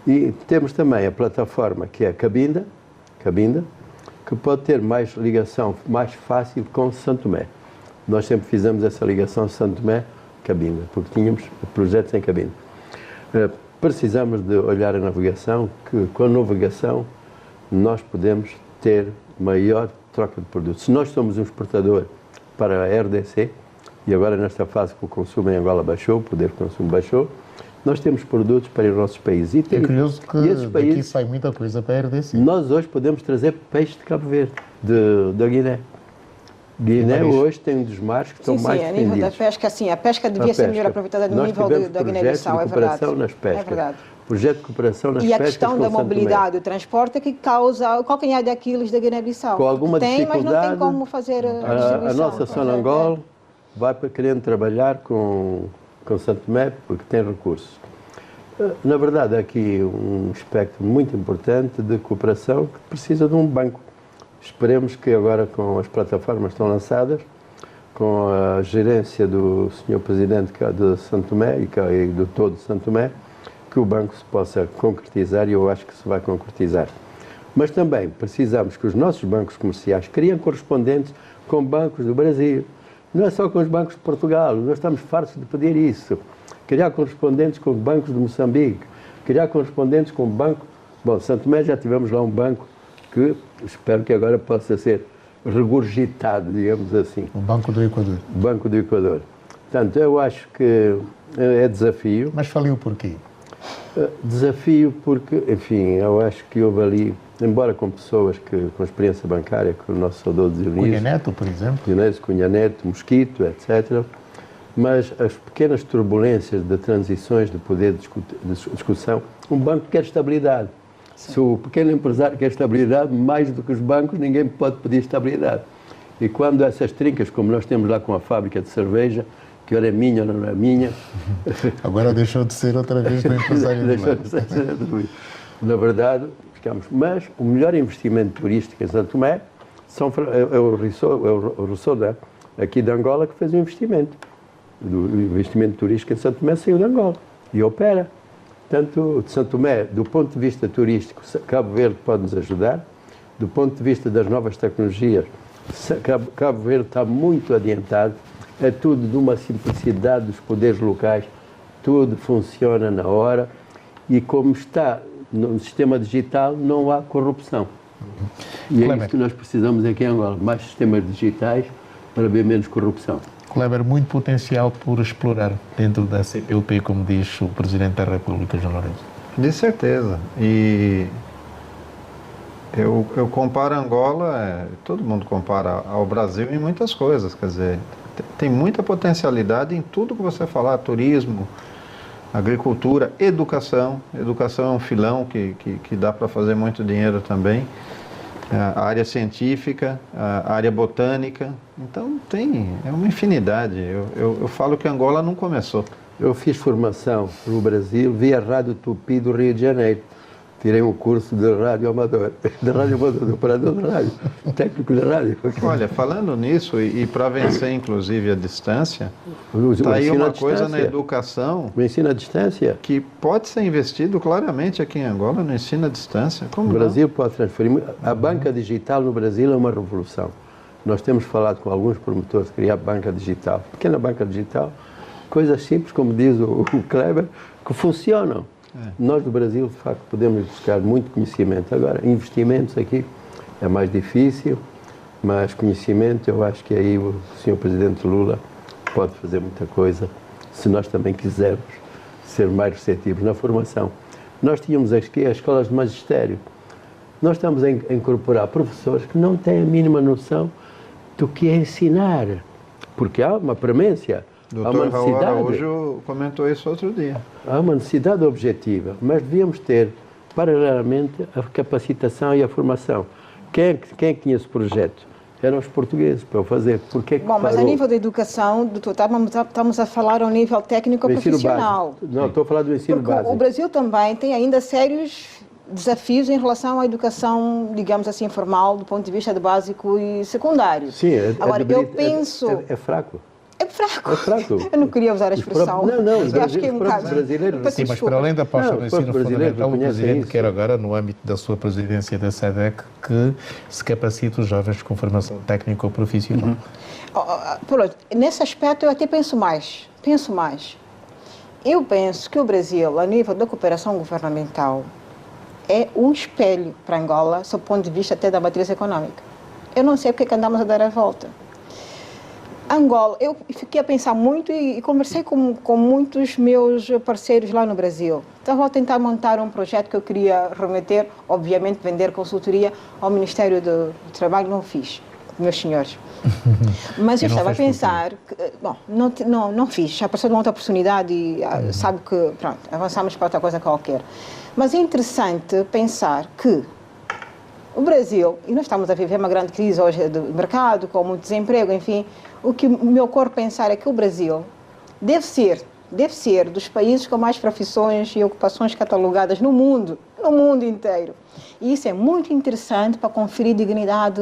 E temos também a plataforma que é a Cabinda, que pode ter mais ligação, mais fácil com Santo Tomé. Nós sempre fizemos essa ligação Santo Tomé-Cabinda, porque tínhamos projetos em Cabinda. Precisamos de olhar a navegação, que com a navegação nós podemos ter maior troca de produtos. Se nós somos um exportador para a RDC, e agora nesta fase que o consumo em Angola baixou, o poder de consumo baixou, nós temos produtos para os nossos países. É curioso que daqui sai muita coisa para a RDC. Nós hoje podemos trazer peixe de Cabo Verde, da Guiné. Guiné hoje tem um dos mares que estão mais defendidos. A nível da pesca, sim, a pesca devia ser melhor aproveitada no nível da Guiné-Bissau, é verdade. Nas pescas. É verdade. Projeto de cooperação nas pescas. E a questão da mobilidade, o transporte, é que causa o calcanhar de Aquiles da Guiné-Bissau. Com alguma dificuldade, mas não tem como fazer a distribuição. A nossa Sonangol vai querendo trabalhar com Santo Tomé, porque tem recursos. Na verdade, há aqui um aspecto muito importante de cooperação que precisa de um banco. Esperemos que agora, com as plataformas que estão lançadas, com a gerência do Sr. Presidente de Santo Tomé e do todo Santo Tomé, que o banco se possa concretizar, e eu acho que se vai concretizar. Mas também precisamos que os nossos bancos comerciais criem correspondentes com bancos do Brasil. Não é só com os bancos de Portugal, nós estamos fartos de pedir isso. Criar correspondentes com bancos de Moçambique, criar correspondentes com banco... Bom, Santo Tomé já tivemos lá um banco que espero que agora possa ser regurgitado, digamos assim. O Banco do Equador. Banco do Equador. Portanto, eu acho que é desafio. Mas faliu por quê? Desafio porque, enfim, eu acho que houve ali, embora com pessoas com experiência bancária, que o nosso saudoso Dionísio... Cunha Neto, por exemplo. Dionísio, Cunha Neto, Mosquito, etc. Mas as pequenas turbulências de transições de poder de discussão, um banco quer estabilidade. Sim. Se o pequeno empresário quer estabilidade, mais do que os bancos, ninguém pode pedir estabilidade. E quando essas trincas, como nós temos lá com a fábrica de cerveja, que ora é minha ou não é minha... Agora deixou de ser outra vez do empresário deixou de ser. Na verdade, ficamos... Mas o melhor investimento turístico em Santo Tomé é o Rousseau aqui de Angola, que fez o investimento. O investimento turístico em Santo Tomé saiu de Angola e opera. Portanto, de Santo Tomé, do ponto de vista turístico, Cabo Verde pode nos ajudar. Do ponto de vista das novas tecnologias, Cabo Verde está muito adiantado. É tudo de uma simplicidade dos poderes locais, tudo funciona na hora e como está no sistema digital não há corrupção. E é isso que nós precisamos aqui em Angola, mais sistemas digitais para haver menos corrupção. Kleber, muito potencial por explorar dentro da CPLP, como diz o Presidente da República, João Lourenço. De certeza. E eu comparo Angola, todo mundo compara ao Brasil em muitas coisas, quer dizer, tem muita potencialidade em tudo que você falar, turismo, agricultura, educação. Educação é um filão que dá para fazer muito dinheiro também. A área científica, a área botânica. Então é uma infinidade. Eu falo que Angola não começou. Eu fiz formação no Brasil via Rádio Tupi do Rio de Janeiro. Tirei um curso de rádio amador, de operador de rádio, técnico de rádio. Olha, falando nisso, e para vencer inclusive a distância, está aí uma coisa na educação... O ensino à distância? Que pode ser investido claramente aqui em Angola, no ensino à distância. Como o Brasil pode transferir... A banca digital no Brasil é uma revolução. Nós temos falado com alguns promotores de criar banca digital. Pequena banca digital, coisas simples, como diz o Kleber, que funcionam. Nós do Brasil, de facto, podemos buscar muito conhecimento. Agora, investimentos aqui é mais difícil, mas conhecimento, eu acho que aí o Sr. Presidente Lula pode fazer muita coisa, se nós também quisermos ser mais receptivos na formação. Nós tínhamos aqui as escolas de magistério. Nós estamos a incorporar professores que não têm a mínima noção do que é ensinar, porque há uma premência. Doutor Raul Araújo comentou isso outro dia. Há uma necessidade objetiva, mas devíamos ter, paralelamente, a capacitação e a formação. Quem tinha esse projeto? Eram os portugueses para o fazer. Bom, mas a nível da educação, doutor, estamos a falar ao nível técnico-profissional. Não, estou a falar do ensino básico. O Brasil também tem ainda sérios desafios em relação à educação, digamos assim, formal, do ponto de vista de básico e secundário. Sim, Agora, eu penso... É fraco. É fraco. É fraco. Eu não queria usar a expressão. Não, eu acho que é um bocado... brasileiros. Sim, mas para além da aposta no ensino fundamental, o Presidente isso. quer agora, no âmbito da sua presidência da SEDEC, que se capacite os jovens com formação técnica ou profissional. Nesse aspecto, eu até penso mais. Eu penso que o Brasil, a nível da cooperação governamental, é um espelho para Angola, sob o ponto de vista até da matriz econômica. Eu não sei porque que andamos a dar a volta. Angola, eu fiquei a pensar muito e conversei com muitos meus parceiros lá no Brasil. Estava a tentar montar um projeto que eu queria remeter, obviamente vender consultoria ao Ministério do Trabalho, não fiz, meus senhores. Mas eu estava a pensar, bom, não fiz, já passou de uma outra oportunidade e sabe que, pronto, avançamos para outra coisa qualquer. Mas é interessante pensar que o Brasil, e nós estamos a viver uma grande crise hoje do mercado, com muito desemprego, enfim, o que me ocorre pensar é que o Brasil deve ser dos países com mais profissões e ocupações catalogadas no mundo inteiro. E isso é muito interessante para conferir dignidade,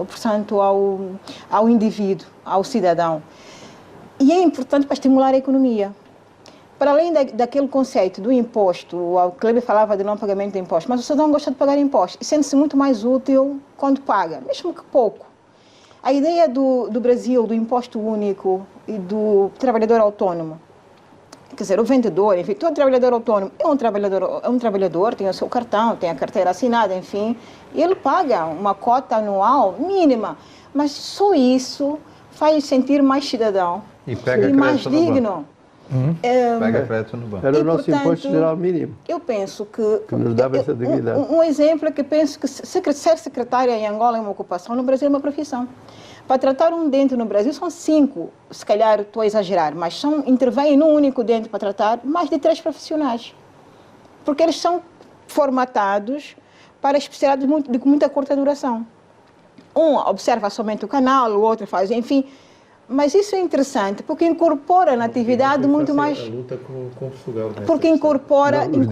portanto, ao indivíduo, ao cidadão. E é importante para estimular a economia. Para além daquele conceito do imposto, o Kleber falava de não pagamento de imposto, mas o cidadão gosta de pagar imposto e sente-se muito mais útil quando paga, mesmo que pouco. A ideia do Brasil, do imposto único e do trabalhador autônomo, quer dizer, o vendedor, enfim, todo trabalhador autônomo é um trabalhador, tem o seu cartão, tem a carteira assinada, enfim, e ele paga uma cota anual mínima, mas só isso faz sentir mais cidadão e mais digno. Pega crédito no banco. Era o nosso imposto geral mínimo. Eu penso que nos dava essa dignidade. Um exemplo é que penso que ser secretária em Angola é uma ocupação, no Brasil é uma profissão. Para tratar um dente no Brasil são 5, se calhar estou a exagerar, mas intervêm num único dente para tratar mais de 3 profissionais. Porque eles são formatados para especialidades de muita curta duração. Um observa somente o canal, o outro faz, enfim. Mas isso é interessante, porque incorpora na atividade muito mais... A luta com Portugal. Porque incorpora... Os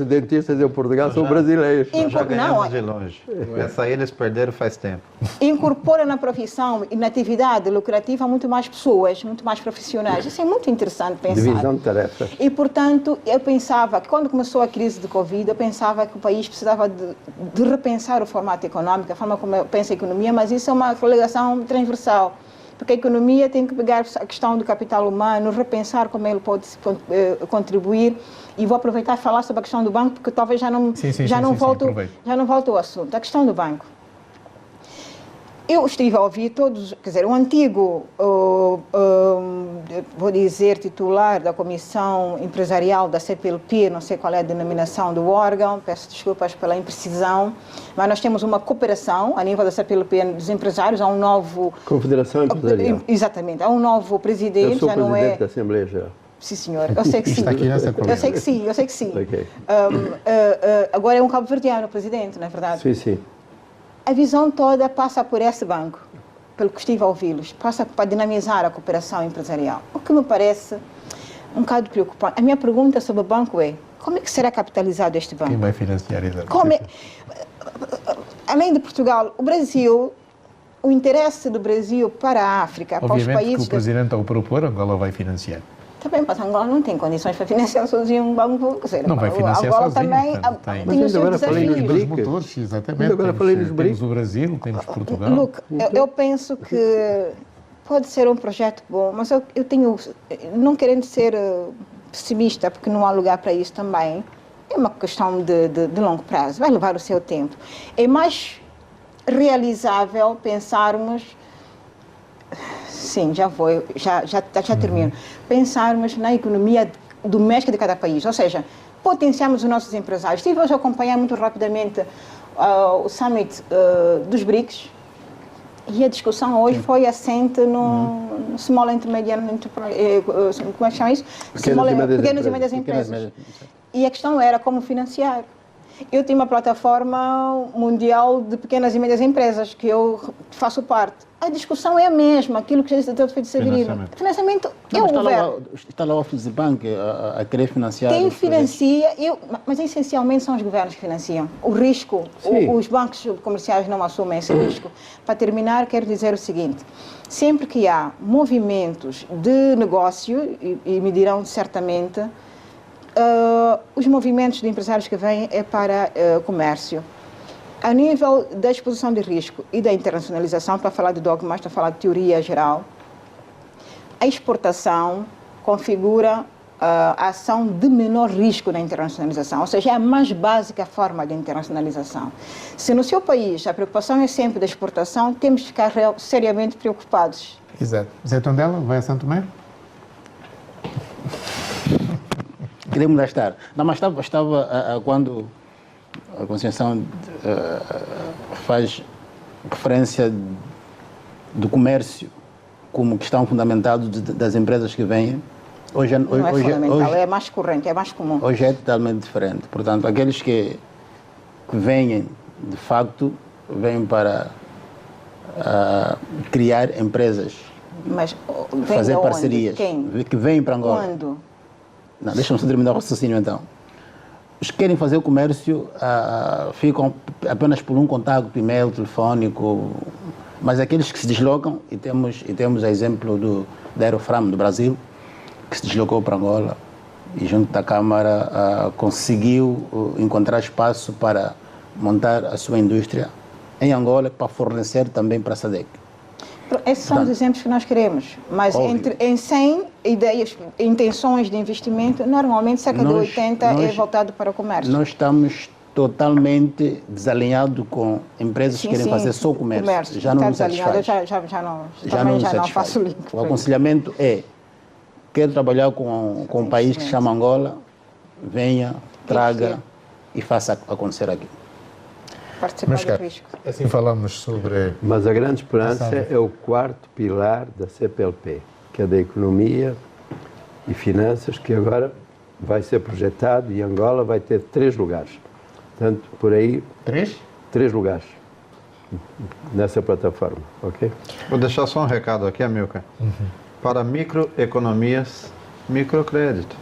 dentistas em Portugal são brasileiros. Já ganhamos de longe. Essa aí eles perderam faz tempo. Incorpora na profissão e na atividade lucrativa muito mais pessoas, muito mais profissionais. Isso é muito interessante pensar. Divisão de tarefas. E, portanto, eu pensava que quando começou a crise de Covid, eu pensava que o país precisava de repensar o formato econômico, a forma como eu penso a economia, mas isso é uma coligação transversal. Porque a economia tem que pegar a questão do capital humano, repensar como ele pode contribuir. E vou aproveitar e falar sobre a questão do banco, porque talvez já não volto ao assunto. A questão do banco. Eu estive a ouvir todos, quer dizer, o antigo, vou dizer, titular da Comissão Empresarial da CPLP, não sei qual é a denominação do órgão, peço desculpas pela imprecisão, mas nós temos uma cooperação a nível da CPLP dos empresários, há um novo... Confederação Empresarial. Exatamente, há um novo presidente, já não é... Eu sou presidente da Assembleia Geral. Sim, senhor, eu sei que sim. Está aqui nessa eu sei que sim. Okay. Agora é um cabo-verdiano o presidente, não é verdade? Sim. A visão toda passa por esse banco, pelo que estive a ouvi-los, passa para dinamizar a cooperação empresarial. O que me parece um bocado preocupante. A minha pergunta sobre o banco é, como é que será capitalizado este banco? Quem vai financiar isso? Além de Portugal, o Brasil, o interesse do Brasil para a África, para os países... Obviamente que o Presidente, ao propor, Angola vai financiar. Também, mas Angola não tem condições para financiar sozinho um banco. Não vai financiar Angola sozinho. Também tem os seus desafios. Motores, exatamente. Agora falei nos temos o Brasil, temos Portugal. Look, eu penso que pode ser um projeto bom, mas eu tenho, não querendo ser pessimista, porque não há lugar para isso também, é uma questão de longo prazo, vai levar o seu tempo. É mais realizável pensarmos... Sim, já termino. Pensarmos na economia doméstica de cada país, ou seja, potenciarmos os nossos empresários. Estive hoje a acompanhar muito rapidamente o summit dos BRICS e a discussão hoje foi assente no Small and Medium Enterprise, como é que chama isso? Pequenas e médias empresas. E a questão era como financiar. Eu tenho uma plataforma mundial de pequenas e médias empresas que eu faço parte. A discussão é a mesma, aquilo que já está feito de financiamento é o governo. Está lá o Office Bank a querer financiar. Quem financia, mas essencialmente são os governos que financiam. O risco, os bancos comerciais não assumem esse risco. Para terminar, quero dizer o seguinte, sempre que há movimentos de negócio, e me dirão certamente, os movimentos de empresários que vêm é para comércio. A nível da exposição de risco e da internacionalização, para falar de dogmas, para falar de teoria geral, a exportação configura a ação de menor risco na internacionalização, ou seja, é a mais básica forma de internacionalização. Se no seu país a preocupação é sempre da exportação, temos de ficar seriamente preocupados. Exato. Zé Tondela, vai a Santo Tomé? Queremos lá estar. Não, mas estava quando a Conceição faz referência do comércio como questão fundamental das empresas que vêm. Hoje, não é fundamental, é mais corrente, é mais comum. Hoje é totalmente diferente. Portanto, aqueles que vêm, de facto, vêm para criar empresas, mas fazer parcerias. Quem? Que vêm para Angola. Quando? Não, deixa-me só terminar o raciocínio então. Os que querem fazer o comércio ficam apenas por um contato, e-mail, telefónico, mas aqueles que se deslocam, e temos o exemplo da Aerofram do Brasil, que se deslocou para Angola e junto da Câmara conseguiu encontrar espaço para montar a sua indústria em Angola para fornecer também para a SADC. Esses são os exemplos que nós queremos, mas em 100 ideias, intenções de investimento, normalmente cerca de 80 é voltado para o comércio. Nós estamos totalmente desalinhados com empresas que querem fazer só comércio. Já não nos satisfaz. Já não faço link. O aconselhamento é, quer trabalhar com um país que se chama Angola, venha, traga e faça acontecer aqui. Mas, assim falamos sobre... Mas a grande esperança é o quarto pilar da CPLP, que é da economia e finanças, que agora vai ser projetado e Angola vai ter 3 lugares. Portanto, por aí... 3? 3 lugares nessa plataforma, ok? Vou deixar só um recado aqui, Amilcar. Para microeconomias, microcrédito.